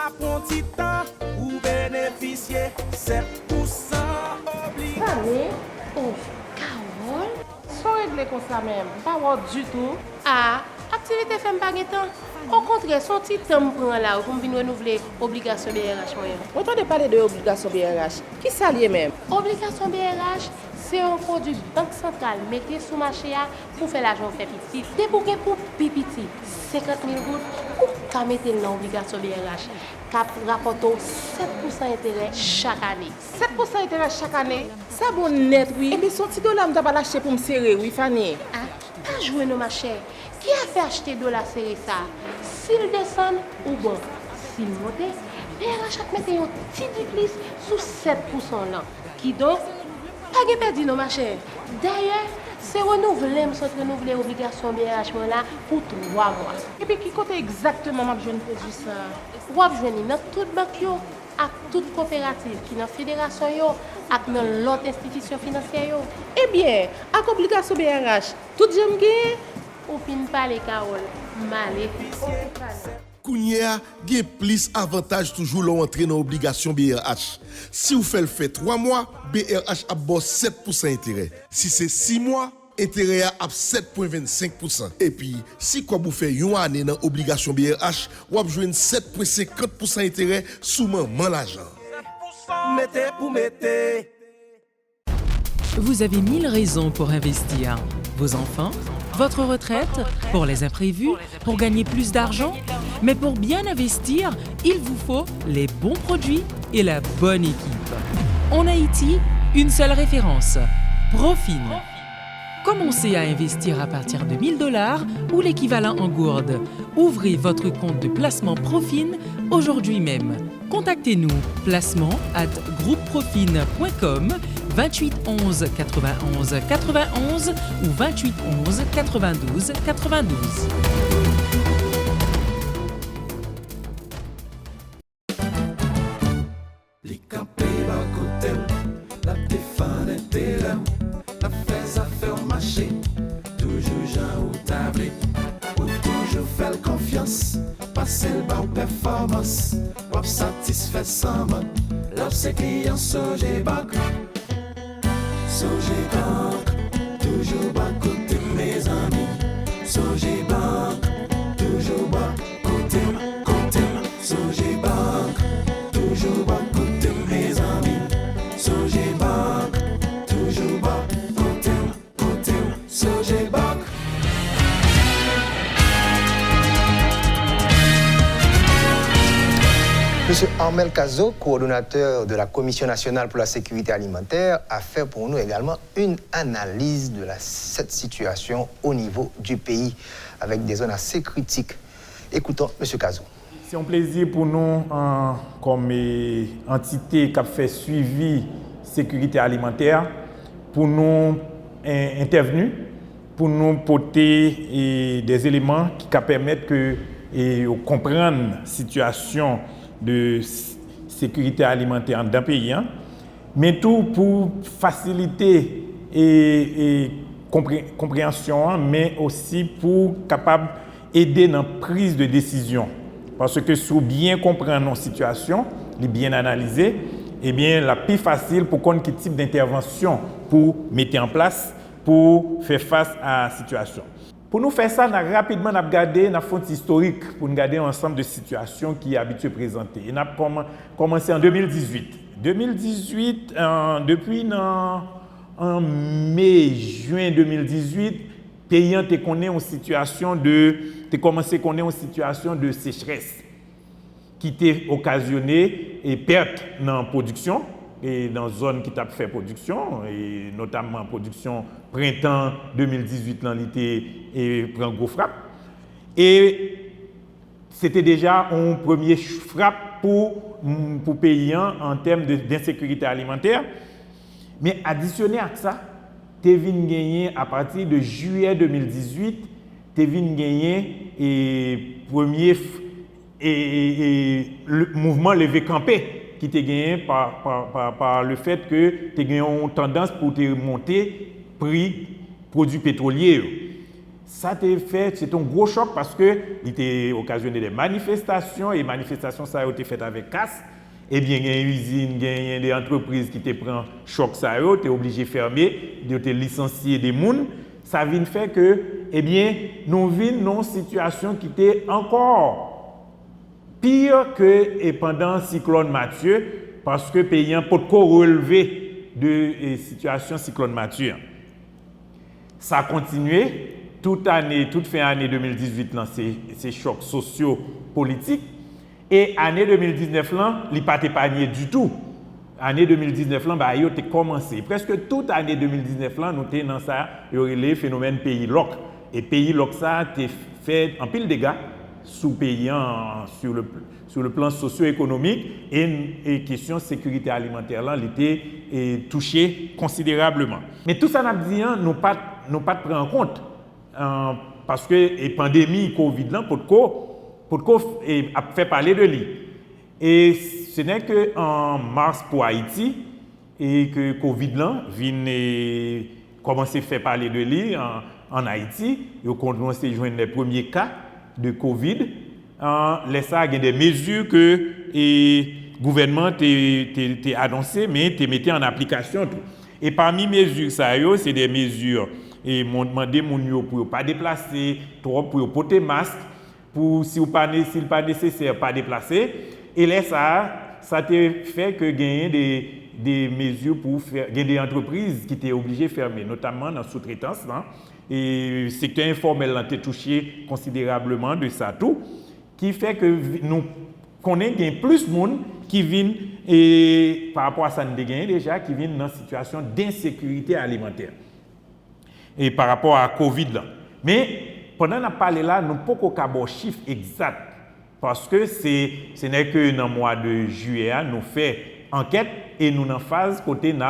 Apprenti temps ou bénéficier 7% obligé. Famille, oh, Carole, Sans régler comme ça même, pas voir du tout. ah, activité fait pas temps. Au contraire, son petit temps prend là pour venir renouveler obligation BRH moyen. On entend parler de obligation BRH. Qui ça lié même? Obligation BRH, c'est un produit banque centrale mettez sous marché pour faire l'argent fait petit. Débouquer pour pipiti 50 000 gouttes ou qu'à mettre dans l'obligation BRH cap rapporte 7% intérêt chaque année. 7% intérêt chaque année. Ça bon net oui. Et bien son petit dollar m'ta pas lâcher pour me serrer oui Fanny. Ah, pas jouer nos ma chère. Qui a fait acheter dollar serré ça? S'il descend ou bon, s'il monte, BRH a mettre un petit plus sous 7% là. Qui donc pas de perdu nos ma chère. D'ailleurs, c'est renouvelé, renouveler l'obligation BRH là pour 3 mois. Et puis qui côté exactement m'a besoin de produit ça? Ou a besoin dans toute banque yo, à toute coopérative qui dans fédération yo, à dans l'autre institution financière yo. Eh bien, à obligation BRH, tout j'aime gagner. Ou fin parler Carole, malé. Kounia, gen plus avantage toujours l'entrée dans l'obligation BRH. Si vous faites le fait 3 mois, BRH a 7% intérêt. Si c'est 6 mois, intérêt à 7,25%. Et puis, si vous faites une année dans l'obligation BRH, vous avez 7,50% intérêt sous maman l'argent. Mettez pour mettez. Vous avez 1000 raisons pour investir. Vos enfants, votre retraite, pour les imprévus, pour gagner plus d'argent. Mais pour bien investir, il vous faut les bons produits et la bonne équipe. En Haïti, une seule référence, Profin. Commencez à investir à partir de 1 000 $ ou l'équivalent en gourde. Ouvrez votre compte de placement Profin aujourd'hui même. Contactez-nous placement@groupeprofin.com 28 11 91 91 ou 28 11 92 92. Les campés à côté, la défense était là, la fais à faire marcher, toujours Jean ou tablé, ou toujours faire confiance, passer le bas aux performances, ou satisfait sans mode, l'op c'est client Sogé Bank, Sogé Bank, toujours bas côté mes amis, Sogé Bank, toujours bas côté, Sogé Bank, toujours bas côté mes amis, Sogé Bank, toujours bas côté, Sogé Bank. Monsieur Armel Cazot, coordonnateur de la Commission nationale pour la sécurité alimentaire, a fait pour nous également une analyse de cette situation au niveau du pays, avec des zones assez critiques. Écoutons Monsieur Cazot. C'est un plaisir pour nous, comme entité qui a fait suivi sécurité alimentaire, pour nous intervenir, pour nous porter des éléments qui permettent de comprendre la situation de sécurité alimentaire d'un pays, mais tout pour faciliter et compréhension, mais aussi pour capable aider dans la prise de décision. Parce que si vous bien comprendre nos situations, les bien analyser, eh bien la plus facile pour connaître quel type d'intervention pour mettre en place pour faire face à la situation. Pour nous faire ça, nous avons rapidement regardé une fonte historique pour nous regarder un ensemble de situations qui est habitué présenter. Nous avons commencé en 2018. 2018, depuis en mai-juin 2018, payant te connaît une situation une situation de sécheresse qui t'a occasionné et perte dans la production et dans la zone qui t'a fait production et notamment production printemps 2018 dans l'été et prend gros frappe et c'était déjà un premier frappe pour paysans en termes d'insécurité alimentaire, mais additionné à ça tu viens gagner à partir de juillet 2018, tu viens gagner premier le mouvement levé campé qui t'a gagné par le fait que tu as gagné une tendance pour te monter prix produits pétroliers. Ça t'a fait, c'est un gros choc parce que il t'a occasionné des manifestations et manifestations ça a été fait avec casse. Eh bien, il y a une usine, il y a des entreprises qui te prennent choc, tu es obligé de fermer, de te licencier des gens. Ça vient faire que, eh bien, nous vivons dans une situation qui était encore pire que pendant le cyclone Mathieu, parce que les pays n'ont pas relevé de situation cyclone Mathieu. Ça a continué toute fin année 2018 là, ces chocs sociaux politiques et année 2019 là, il pas épargné du tout. Année 2019 là, bah il a commencé. Presque toute année 2019 là, nous étions dans ça, il y aurait les phénomènes pays loc et pays loc ça a fait en pile dégâts sous payant sur le plan socio-économique et question sécurité alimentaire là, il était touché considérablement. Mais tout ça n'a dit nous pas pris en compte parce que la pandémie Covid là a fait parler de lui. Et ce n'est qu'en mars pour Haïti et que Covid là vient commencer à faire parler de lui en Haïti. Il a commencé à joindre les premiers cas de Covid. Il y a des mesures que le gouvernement a annoncées, mais tu mettais en application tout. Et parmi les mesures, c'est des mesures et m'ont demandé pour ne pas déplacer, trop pour porter masque, pour s'il n'est pas nécessaire, pas déplacer. Et là, ça a fait que gagner des mesures pour faire gagner des entreprises qui étaient obligées de fermer, notamment dans la sous-traitance. Et le secteur informel a été touché considérablement de ça tout, qui fait que nous connaissons plus de monde qui viennent, et par rapport à ça, nous avons déjà, qui viennent dans une situation d'insécurité alimentaire. Et par rapport à Covid là. Mais pendant qu'on a parlé là, nous n'avons pas qu'à avoir chiffre exact. Parce que ce n'est que dans le mois de juillet, nous faisons enquête et nous en phase côté nous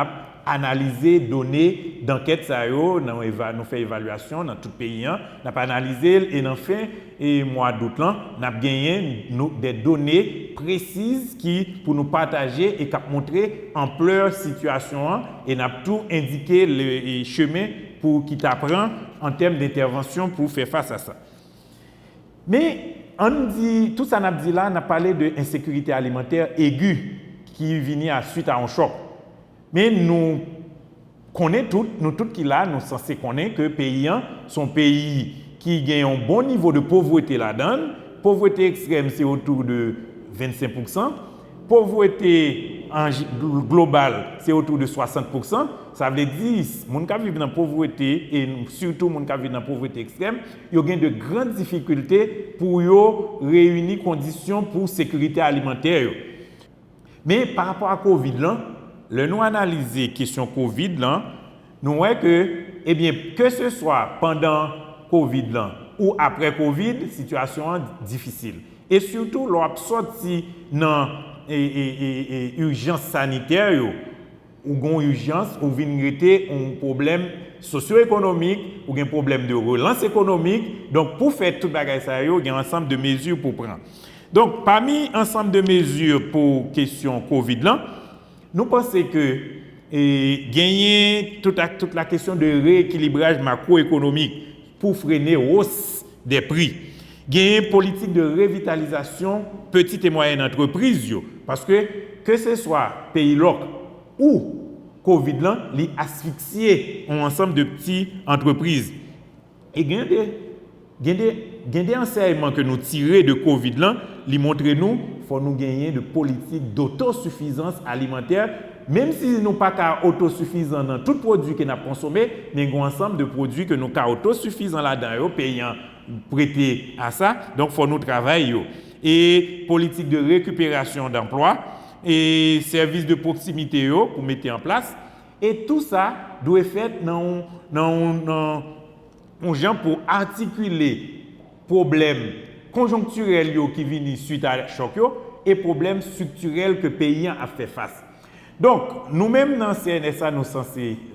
analyser données d'enquête nous faisons évaluation dans tout le pays, nous avons analysé et dans fin et mois d'août nous avons gagné des données précises qui pour nous partager et qui montrer ampleur situation et nous avons tout indiqué le chemin pour qui t'apprend en termes d'intervention pour faire face à ça. Mais tout ça n'a dit là, on a parlé de insécurité alimentaire aiguë qui vient suite à un choc. Mais nous connaissons nous tous qui là, nous sommes censés connaître que pays sont pays qui gagnent un bon niveau de pauvreté là-dedans. Pauvreté extrême, c'est autour de 25%. Pauvreté globale, c'est autour de 60%. Ça veut dire que les gens qui vivent dans la pauvreté, et surtout les gens qui vivent dans la pauvreté extrême, ils ont de grandes difficultés pour réunir les conditions pour la sécurité alimentaire. Mais par rapport à Covid, nous analysons la question Covid, nous voyons que ce soit pendant Covid ou après Covid, situation difficile. Et surtout, l'on sorti dans urgence sanitaire, ou une urgence, ou un problème socio-économique, ou un problème de relance économique. Donc, pour faire tout ça, il y a un ensemble de mesures pour prendre. Donc, parmi l'ensemble de mesures pour question Covid, nous pensons que gagner toute la question de rééquilibrage macroéconomique pour freiner la hausse des prix. Gagner une politique de revitalisation petites et moyennes entreprises, parce que ce soit pays local ou Covid, il asphyxier un ensemble de petites entreprises. Et il y a des enseignements que nous tirons de Covid, ils montrent nous faut nous gagner de politique d'autosuffisance alimentaire, même si nous n'avons pas autosuffisants dans tout produit que nous avons consommé, mais il y a un ensemble de produits que nous sommes autosuffisants là-dedans, payant prêter à ça, donc il faut nous travailler. Et politique de récupération d'emplois, et services de proximité pour mettre en place. Et tout ça doit être fait dans gens pour articuler problèmes conjoncturels qui viennent suite à choc et problèmes structurels que le pays a fait face. Donc, nous-mêmes dans le CNSA, nous sommes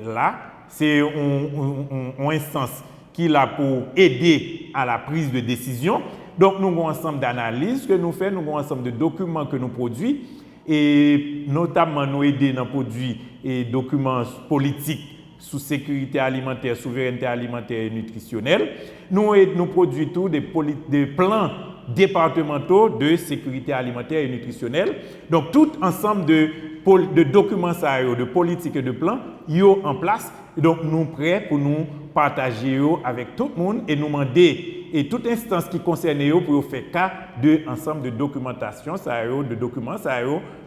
là, c'est une instance qui est là pour aider à la prise de décision. Donc, nous avons un ensemble d'analyses que nous faisons, nous avons un ensemble de documents que nous produisons, et notamment nous aider dans produits et documents politiques sous sécurité alimentaire, souveraineté alimentaire et nutritionnelle. Nous produisons des plans départementaux de sécurité alimentaire et nutritionnelle. Donc, tout ensemble de documents, de politiques et de plans, ils sont en place. Donc, nous sommes prêts pour nous partager avec tout le monde et nous demander et toute instance qui concerne eux pour faire cas de ensemble de documentation, de documents,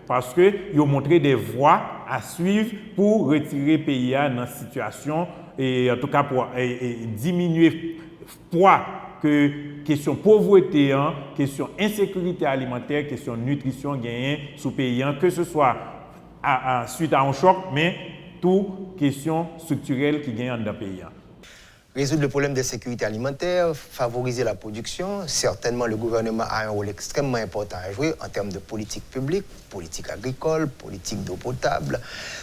parce qu'ils ont montré des voies à suivre pour retirer le pays dans la situation et en tout cas pour diminuer le poids que question pauvreté, question insécurité alimentaire, question nutrition gagnée sous pays, que ce soit suite à un choc, mais tout question structurelle qui gagne dans le pays. Résoudre le problème de sécurité alimentaire, favoriser la production. Certainement, le gouvernement a un rôle extrêmement important à jouer en termes de politique publique, politique agricole, politique d'eau potable,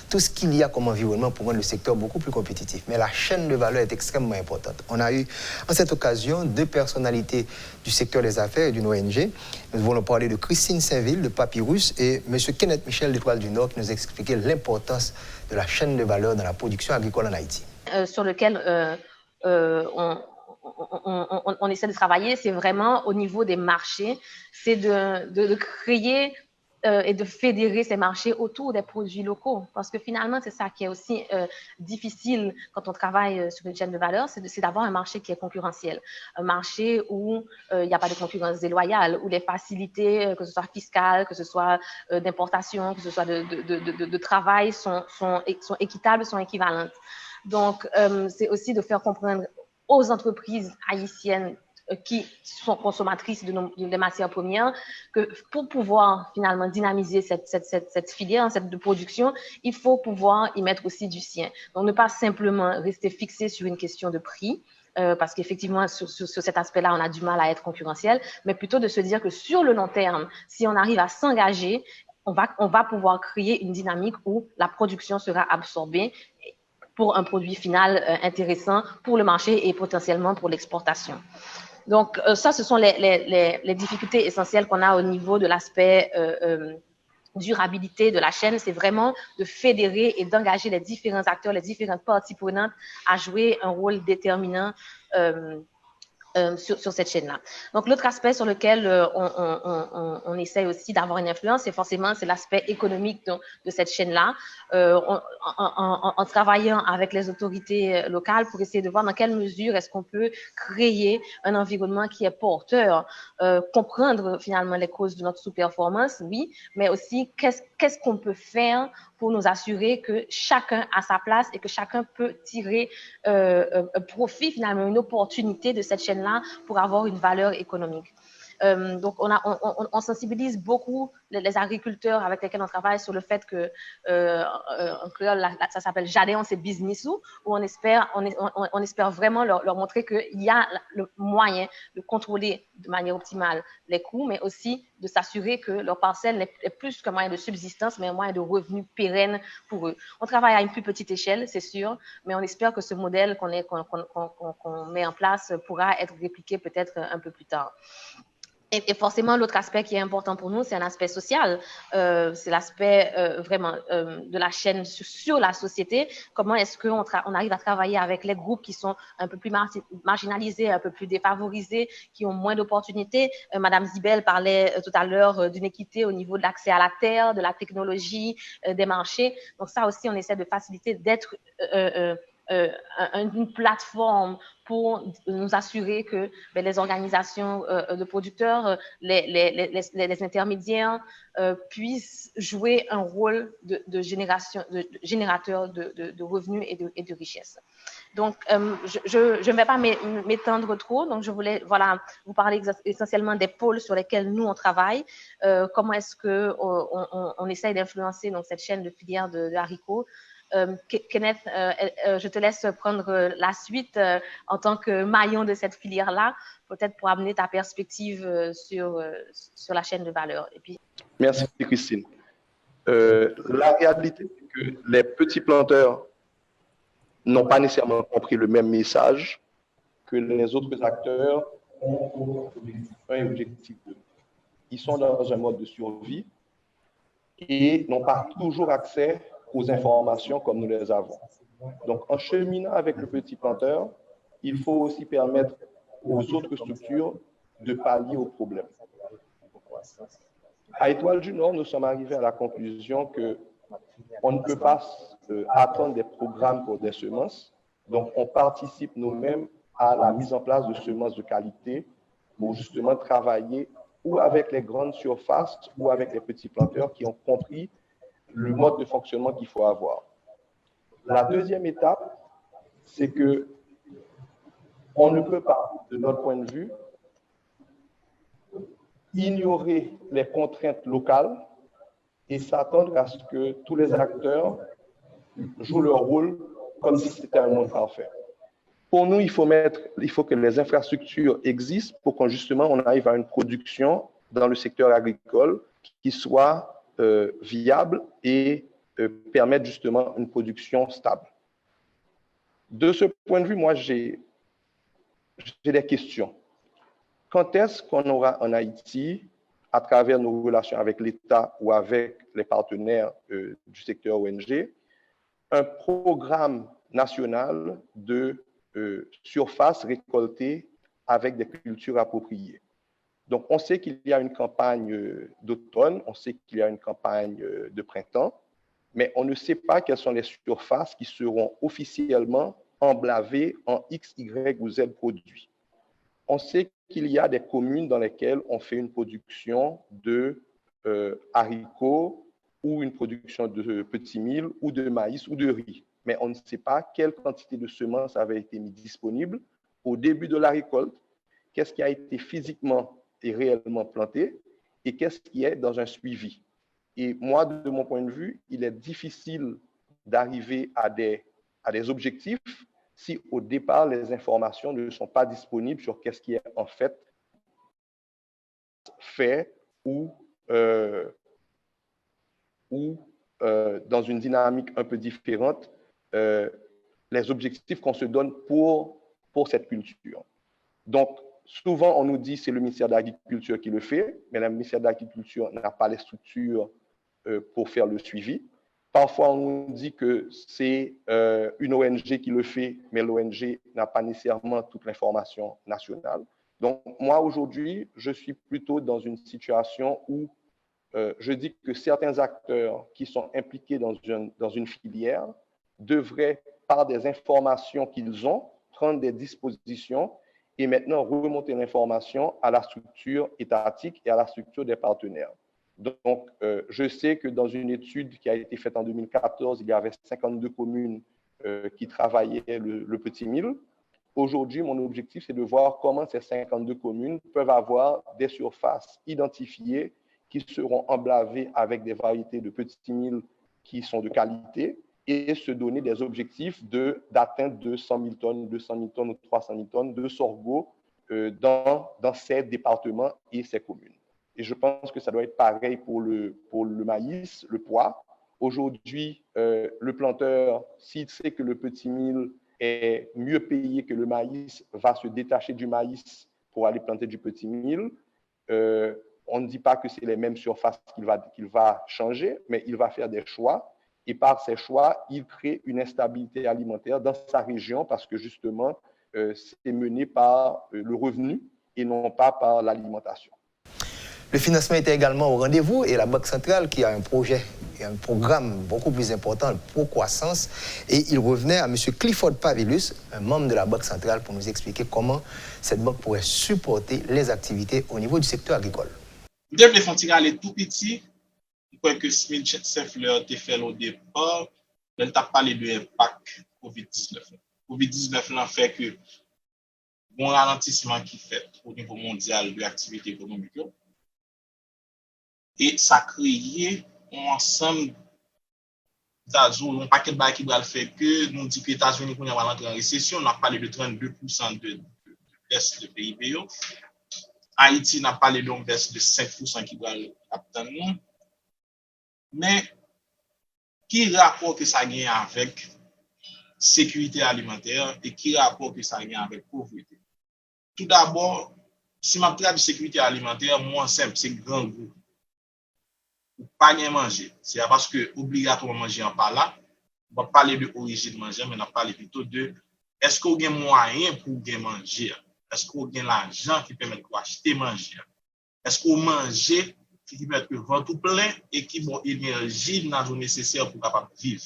tout ce qu'il y a comme environnement pour rendre le secteur beaucoup plus compétitif. Mais la chaîne de valeur est extrêmement importante. On a eu, en cette occasion, 2 personnalités du secteur des affaires et d'une ONG. Nous voulons parler de Christine Saint-Ville, de Papyrus, et M. Kenneth Michel d'Étoile du Nord, qui nous expliquait l'importance de la chaîne de valeur dans la production agricole en Haïti. Sur lequel on essaie de travailler, c'est vraiment au niveau des marchés, c'est de créer et de fédérer ces marchés autour des produits locaux. Parce que finalement, c'est ça qui est aussi difficile quand on travaille sur une chaîne de valeur, c'est d'avoir un marché qui est concurrentiel. Un marché où il n'y a pas de concurrence déloyale, où les facilités, que ce soit fiscales, que ce soit d'importation, que ce soit de travail, sont équitables, sont équivalentes. Donc, c'est aussi de faire comprendre aux entreprises haïtiennes qui sont consommatrices des matières premières que pour pouvoir finalement dynamiser cette filière, cette production, il faut pouvoir y mettre aussi du sien. Donc, ne pas simplement rester fixé sur une question de prix, parce qu'effectivement, sur cet aspect-là, on a du mal à être concurrentiel, mais plutôt de se dire que sur le long terme, si on arrive à s'engager, on va pouvoir créer une dynamique où la production sera absorbée pour un produit final intéressant pour le marché et potentiellement pour l'exportation. Donc, ça, ce sont les difficultés essentielles qu'on a au niveau de l'aspect durabilité de la chaîne. C'est vraiment de fédérer et d'engager les différents acteurs, les différentes parties prenantes à jouer un rôle déterminant sur cette chaîne-là. Donc, l'autre aspect sur lequel on essaie aussi d'avoir une influence, c'est l'aspect économique de cette chaîne-là, en travaillant avec les autorités locales pour essayer de voir dans quelle mesure est-ce qu'on peut créer un environnement qui est porteur, comprendre finalement les causes de notre sous-performance, oui, mais aussi qu'est-ce qu'on peut faire pour nous assurer que chacun a sa place et que chacun peut tirer un profit, finalement, une opportunité de cette chaîne-là pour avoir une valeur économique. Donc, on sensibilise beaucoup les agriculteurs avec lesquels on travaille sur le fait que en créole, ça s'appelle Jardin, c'est business où on espère vraiment leur montrer qu'il y a le moyen de contrôler de manière optimale les coûts, mais aussi de s'assurer que leur parcelle n'est plus qu'un moyen de subsistance, mais un moyen de revenu pérenne pour eux. On travaille à une plus petite échelle, c'est sûr, mais on espère que ce modèle qu'on met en place pourra être répliqué peut-être un peu plus tard. Et forcément, l'autre aspect qui est important pour nous, c'est un aspect social. C'est l'aspect vraiment de la chaîne sur la société. Comment est-ce qu'on arrive à travailler avec les groupes qui sont un peu plus marginalisés, un peu plus défavorisés, qui ont moins d'opportunités. Madame Zibel parlait tout à l'heure d'une équité au niveau de l'accès à la terre, de la technologie, des marchés. Donc ça aussi, on essaie de faciliter, d'être une plateforme pour nous assurer que les organisations de producteurs, les intermédiaires puissent jouer un rôle de générateur de revenus et de richesses. Donc, je ne vais pas m'étendre trop. Donc, je voulais vous parler essentiellement des pôles sur lesquels nous, on travaille. Comment est-ce qu'on essaye d'influencer cette chaîne de filière de haricots. Kenneth, je te laisse prendre la suite en tant que maillon de cette filière-là, peut-être pour amener ta perspective sur la chaîne de valeur. Et puis... Merci Christine. La réalité, c'est que les petits planteurs n'ont pas nécessairement compris le même message que les autres acteurs ont un objectif. Ils sont dans un mode de survie et n'ont pas toujours accès aux informations comme nous les avons. Donc, en cheminant avec le petit planteur, il faut aussi permettre aux autres structures de pallier aux problèmes. À Étoile du Nord, nous sommes arrivés à la conclusion qu'on ne peut pas attendre des programmes pour des semences. Donc, on participe nous-mêmes à la mise en place de semences de qualité pour justement travailler ou avec les grandes surfaces ou avec les petits planteurs qui ont compris le mode de fonctionnement qu'il faut avoir. La deuxième étape, c'est que on ne peut pas, de notre point de vue, ignorer les contraintes locales et s'attendre à ce que tous les acteurs jouent leur rôle comme si c'était un monde parfait. Pour nous, il faut que les infrastructures existent pour qu'on justement on arrive à une production dans le secteur agricole qui soit viable et permette justement une production stable. De ce point de vue, moi, j'ai des questions. Quand est-ce qu'on aura en Haïti, à travers nos relations avec l'État ou avec les partenaires du secteur ONG, un programme national de surface récoltée avec des cultures appropriées? Donc, on sait qu'il y a une campagne d'automne, on sait qu'il y a une campagne de printemps, mais on ne sait pas quelles sont les surfaces qui seront officiellement emblavées en X, Y ou Z produits. On sait qu'il y a des communes dans lesquelles on fait une production de haricots ou une production de petits milles ou de maïs ou de riz. Mais on ne sait pas quelle quantité de semences avait été mise disponible au début de la récolte, qu'est-ce qui a été physiquement et réellement planté et qu'est-ce qui est dans un suivi. Et moi, de mon point de vue, il est difficile d'arriver à des objectifs si au départ, les informations ne sont pas disponibles sur qu'est-ce qui est en fait ou dans une dynamique un peu différente, les objectifs qu'on se donne pour cette culture. Donc, souvent, on nous dit que c'est le ministère de l'Agriculture qui le fait, mais le ministère de l'Agriculture n'a pas les structures pour faire le suivi. Parfois, on nous dit que c'est une ONG qui le fait, mais l'ONG n'a pas nécessairement toute l'information nationale. Donc, moi, aujourd'hui, je suis plutôt dans une situation où je dis que certains acteurs qui sont impliqués dans une filière devraient, par des informations qu'ils ont, prendre des dispositions et maintenant remonter l'information à la structure étatique et à la structure des partenaires. Donc, je sais que dans une étude qui a été faite en 2014, il y avait 52 communes qui travaillaient le petit mil. Aujourd'hui, mon objectif, c'est de voir comment ces 52 communes peuvent avoir des surfaces identifiées qui seront emblavées avec des variétés de petits mil qui sont de qualité et se donner des objectifs d'atteinte de 100 000 tonnes, 200 000 tonnes ou 300 000 tonnes de sorgho dans ces départements et ces communes. Et je pense que ça doit être pareil pour le maïs, le pois. Aujourd'hui, le planteur, s'il sait que le petit mil est mieux payé que le maïs, va se détacher du maïs pour aller planter du petit mil. On ne dit pas que c'est les mêmes surfaces qu'il va changer, mais il va faire des choix. Et par ces choix, il crée une instabilité alimentaire dans sa région parce que justement, c'est mené par le revenu et non pas par l'alimentation. Le financement était également au rendez-vous et la Banque centrale qui a un projet et un programme beaucoup plus important pour croissance. Et il revenait à M. Clifford Pavilus, un membre de la Banque centrale, pour nous expliquer comment cette banque pourrait supporter les activités au niveau du secteur agricole. Dès fonds est tout petit, je crois que Smith Seffler a fait au départ, elle a parlé de l'impact COVID-19. COVID-19 a fait que bon ralentissement qui fait au niveau mondial de l'activité économique. Et ça a créé un ensemble un paquet de barres qui va faire que nous disons que les États-Unis vont entrer en récession. On a parlé de 32% de baisse de PIB. Haïti n'a parlé d'une baisse de 5% qui va atteindre. Mais qui rapport que ça gagne avec sécurité alimentaire et qui rapport que ça gagne avec pauvreté? Tout d'abord, si ma parle de sécurité alimentaire, moi simple, c'est grand goût. Ou pas bien manger. C'est parce que obligatoirement manger en par là. On va parler de origine manger, mais on va parler plutôt de est-ce qu'on a moyen pour bien manger? Est-ce qu'on a l'argent qui permet d'acheter manger? Est-ce qu'on mange qui permet de vendre tout plein et qui a l'énergie nécessaire pour capable vivre?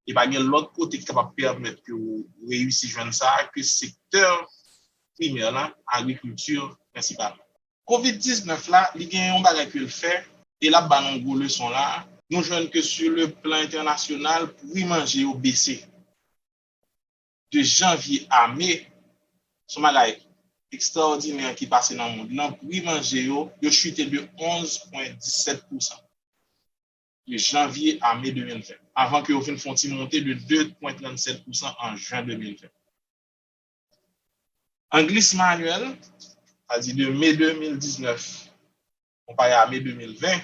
et pas l'autre côté qui est capable de permettre que vous réussissiez à joindre ça, que le secteur primaire, là, agriculture principalement. COVID-19, là, il y a un bagage que le fait, et là, bah, nous avons leçon là, nous jouons que sur le plan international, pour y manger au baissé. De janvier à mai, ce bagage extraordinaire qui passe dans le monde, là, pour y manger, il a chuté de 11,17%. De janvier à mai 2020, avant que vous fassiez monter de 2,37% en juin 2020. En glissement annuel, c'est-à-dire de mai 2019 comparé à mai 2020,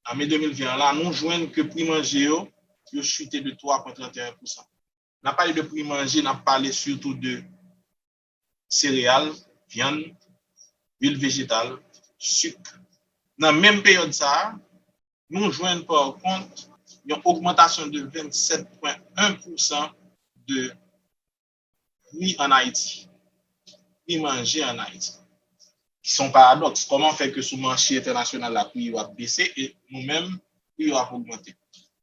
en mai 2020, là, nous joignons que prix manger a chuté de 3,31%. On n'a pas parlé de prix manger, on a parlé surtout de céréales, viande, huile végétale, sucre. Dans la même période, ça, nous joignons par contre une augmentation de 27,1% de prix en Haïti. Prix manger en Haïti. Qui sont paradoxes. Comment faire que sur le marché international, la prix va baisser et nous-mêmes, prix va augmenter.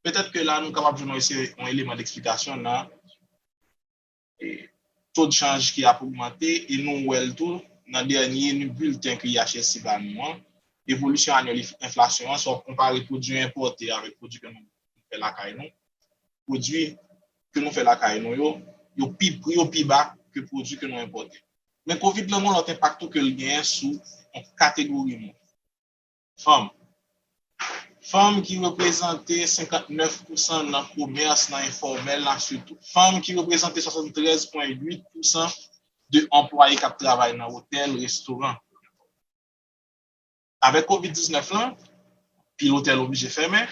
Peut-être que là, nous sommes capables de essayer un élément d'explication dans le taux de change qui a augmenté et nous, tout, dans le dernier bulletin que IHS a nous, évolution annuelle inflation, soit comparer produits importés avec produits que nous faisons la caille, produits que nous faisons la caille, ils ont plus bas que produits que nous importons. Mais COVID, le monde a impact que le gain sous une catégorie. Femmes qui représentaient 59% dans le commerce, dans l'informel, surtout. Femmes qui représentaient 73,8% de employés qui travaillent dans l'hôtel, restaurant. Avec COVID-19, là, puis l'hôtel obligé de fermer,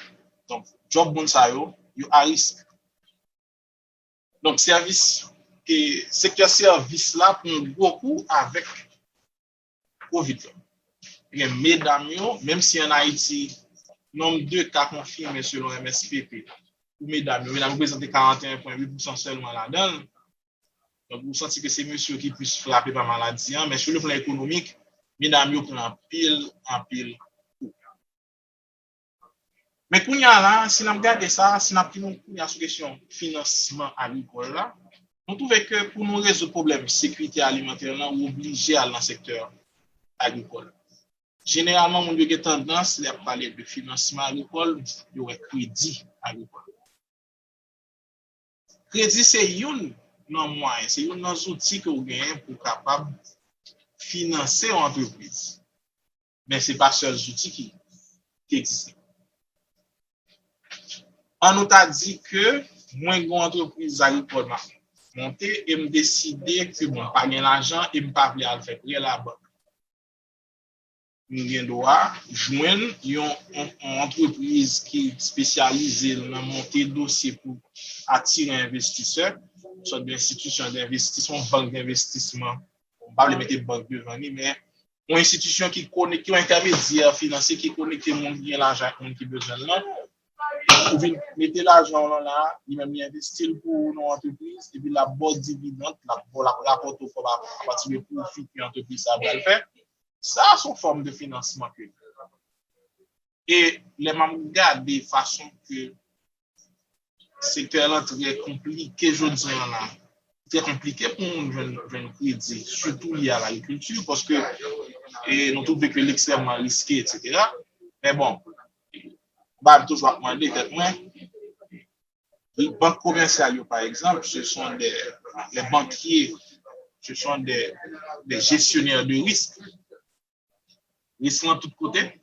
donc, job bon ça yo à risque. Donc, secteur service là prend beaucoup avec COVID. Et mesdames, même si en Haïti, nombre de cas confirmés selon MSPP, mesdames représentent 41,8% seulement là-dedans. Donc, vous sentez que c'est monsieur qui puisse frapper par maladie, mais sur le plan économique, mesdames, prennent en pile. Mais quand là, si nous regardons ça, si nous prenons la question financement agricole là, on trouve que pour nous résoudre le problème de sécurité alimentaire, on est obligé à aller dans le secteur agricole. Généralement, on a tendance à parler de financement agricole, il y aurait crédit agricole. Crédit, c'est un moyen, c'est un outil que vous gagnez pour capable financer une entreprise. Mais ce n'est pas seul outil qui existe. On nous a dit que moins une entreprise agricole monter et me décider que bon, pas bien l'argent et me pas à le faire prêt la banque. Nous doit joindre une entreprise qui est spécialisée dans monter dossier pour attirer investisseurs, soit des institutions d'investissement, banque d'investissement, on va pas mettre banque devant nous, mais une institution qui connecte, qui est intermédiaire financier, qui connecte le monde qui a l'argent, le monde qui a besoin de l'argent. Vous mettez l'argent là, il même investir pour une entreprise, et puis la bonne dividende, la rapporte à partir du profit que l'entreprise va le faire. Ça, c'est une forme de financement. Et les membres regardent de façon que le secteur est très compliqué, je dis là. Très compliqué pour nous jeune crédit, surtout lié à l'agriculture, parce que nous trouvons que l'extrêmement risqué, etc. Mais bon, bah, toujours demander les banques commerciales, par exemple, ce sont les banquiers, ce sont des gestionnaires de risques. Risques de tous côtés.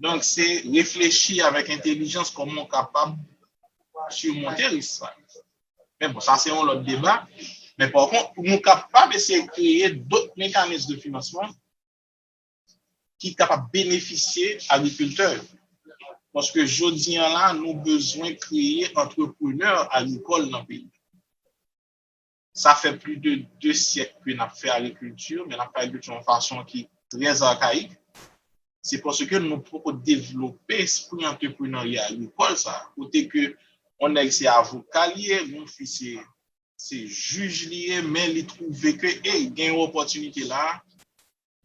Donc, c'est réfléchir avec intelligence comment on est capable de surmonter le risque. Mais bon, ça, c'est un autre débat. Mais par contre, nous sommes capables d'essayer de créer d'autres mécanismes de financement qui sont capables de bénéficier aux agriculteurs. Parce que aujourd'hui, là, nous avons besoin de créer entrepreneurs agricoles dans le pays. Ça fait plus de 2 siècles que nous avons fait l'agriculture, mais nous avons fait l'agriculture de façon qui est très archaïque. C'est parce que nous pouvons développer l'esprit entrepreneurial agricole, ça. Côté que on a essayé avocat lié, mon fils c'est juge lié, mais il trouve que il y a une opportunité là,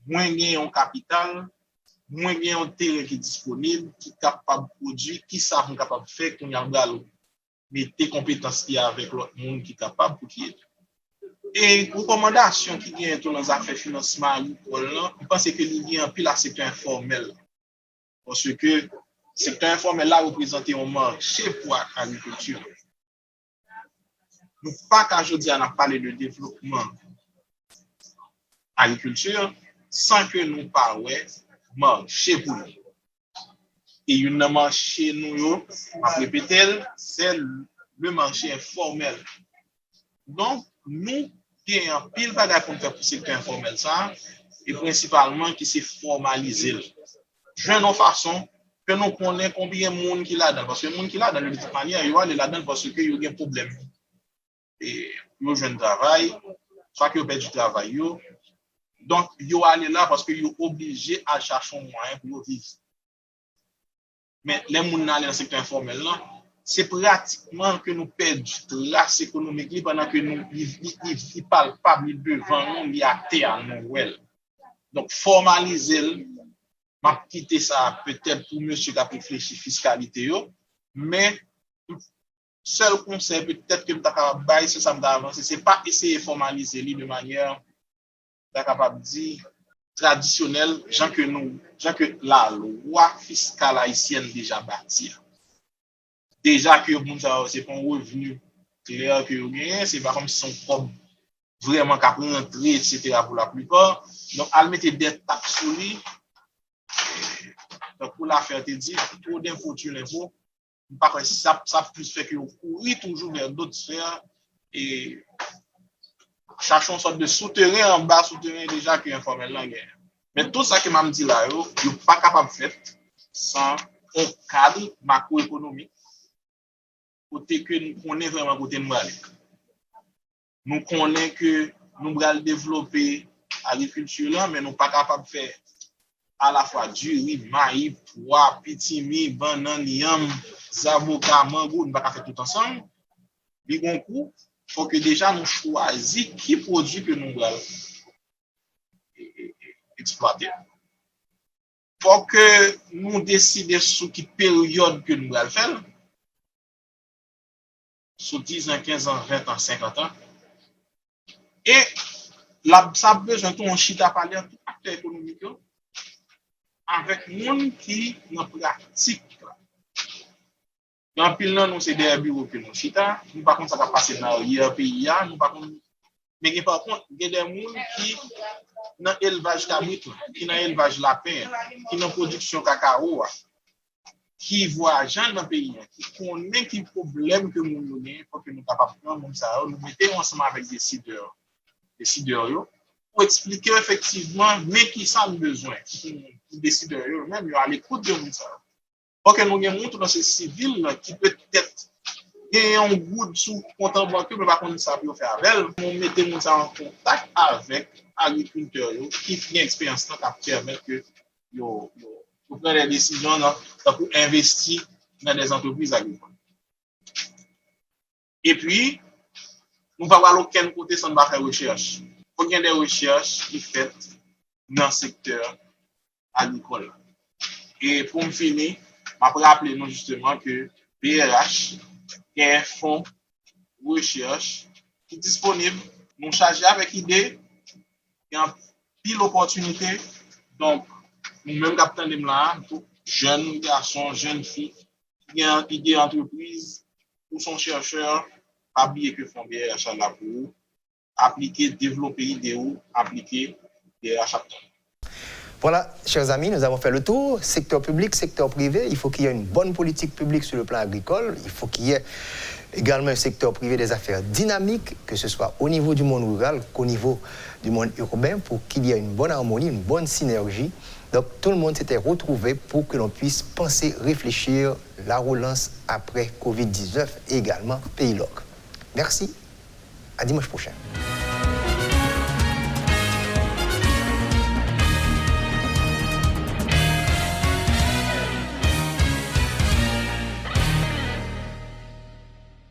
moins il y a un capital, moins il y a un terrain qui est disponible, qui est capable de produire, qui savent capable de faire qu'on y a mettez compétences qui avec l'autre monde qui est capable pour qui est. Et recommandation qui vient dans les affaires financement agricole, je pense que il y a un pile à secteur informel. Parce que le secteur informel là représente un marché pour l'agriculture. Nous pas qu'aujourd'hui on a parlé de développement agriculture sans que nous parlions marché pour nous. Et une marché nous, à répéter, c'est le marché informel. Donc, nous, il y a un pile bagage pour faire pour le secteur informel ça, et principalement qui s'est formalisé. Je n'ai façon que nous connaissons combien de monde qui l'a dedans. Parce que le monde qui l'a dans de toute manière, il va aller là-dedans parce qu'il y a un problème. Et il y a un travail, soit qu'il y a du travail. Donc, il va aller là parce qu'il est obligé à chercher un moyen pour vivre. Mais les gens dans le secteur informel, c'est pratiquement que nous perdons du trace économique pendant que nous ne parlons pas devant nous, il y a terre nous. Donc, formaliser, m'a quitté ça peut-être pour monsieur qui a réfléchi fiscalité, mais seul conseil peut-être que nous avons capable c'est ça d'avancer, c'est pas essayer de formaliser de manière capable de dire traditionnelle, gens que la loi fiscale haïtienne déjà bâtie. Déjà que c'est pas un revenu clair que vous gagnez, c'est pas comme si son propre vraiment qu'à rentrer, etc. pour la plupart. Donc, elle mettait des taxes sur lui. Donc, pour la faire, te dire, trop d'infos sur l'info, ça plus fait que vous courez toujours vers d'autres sphères et cherchons une sorte de souterrain en bas, souterrain déjà qui est informel là. Mais tout ça que m'a dit là, vous n'êtes pas capable de faire sans un cadre macroéconomique côté que nous connaissons vraiment côté nous aller. Nous connaissons que nous allons développer l'agriculture là, mais nous ne sommes pas capables de faire à la fois du riz, maïs, pois, pitimi, banane, yam, zavoka, mango, nous ne pouvons pas faire tout ensemble. Il faut que déjà nous choisissions qui produit que nous allons exploiter. Il faut que nous décidions sur quelle période que nous allons faire. Sur 10 ans, 15 ans, 20 ans, 50 ans. Et là, ça a besoin de chita parler à tout acteur économique avec les gens qui n'ont pratique. Dans pile, nous, c'est des bureaux que nous chita. Nous, par contre, ça va passer dans le pays. Nous, par contre, mais par contre, il y a des gens qui dans l'élevage cabrit, qui dans l'élevage lapin, qui dans la production cacao, qui voyagent dans le pays, qui connaissent les problèmes que nous avons, pour que nous soyons capables de prendre ça, nous mettons ensemble avec des décideurs pour expliquer effectivement, mais qui ça nous besoin, les décideurs eux-mêmes, à l'écoute de nous. Pour que nous ayons dans ce civil qui peut-être gagner un goût sous compte bancaire, mais pas qu'on ça peut faire avec, nous mettons ça en contact avec agriculteurs qui ont une expérience qui permet que nous prendre des décisions pour investir dans des entreprises agricoles. Et puis, nous ne pouvons pas aller aucun côté sans faire recherche. Il faut qu'il y ait des recherches qui sont faites dans le secteur agricole. Et pour me finir, je vais rappeler nous justement que BRH est un fonds de recherche qui est disponible. Nous chargeons avec idée, il y a pile d'opportunités. Donc, nous-mêmes, capitaine de là, jeunes garçons, jeunes filles, qui ont une idée d'entreprise, ou sont chercheurs, pas oublier que font BRH là pour appliquer, développer idéaux, appliquer BRH à temps. Voilà, chers amis, nous avons fait le tour. Secteur public, secteur privé, il faut qu'il y ait une bonne politique publique sur le plan agricole. Il faut qu'il y ait également un secteur privé des affaires dynamiques, que ce soit au niveau du monde rural qu'au niveau du monde urbain, pour qu'il y ait une bonne harmonie, une bonne synergie. Donc tout le monde s'était retrouvé pour que l'on puisse penser, réfléchir la relance après Covid-19 et également Pays LOC. Merci, à dimanche prochain.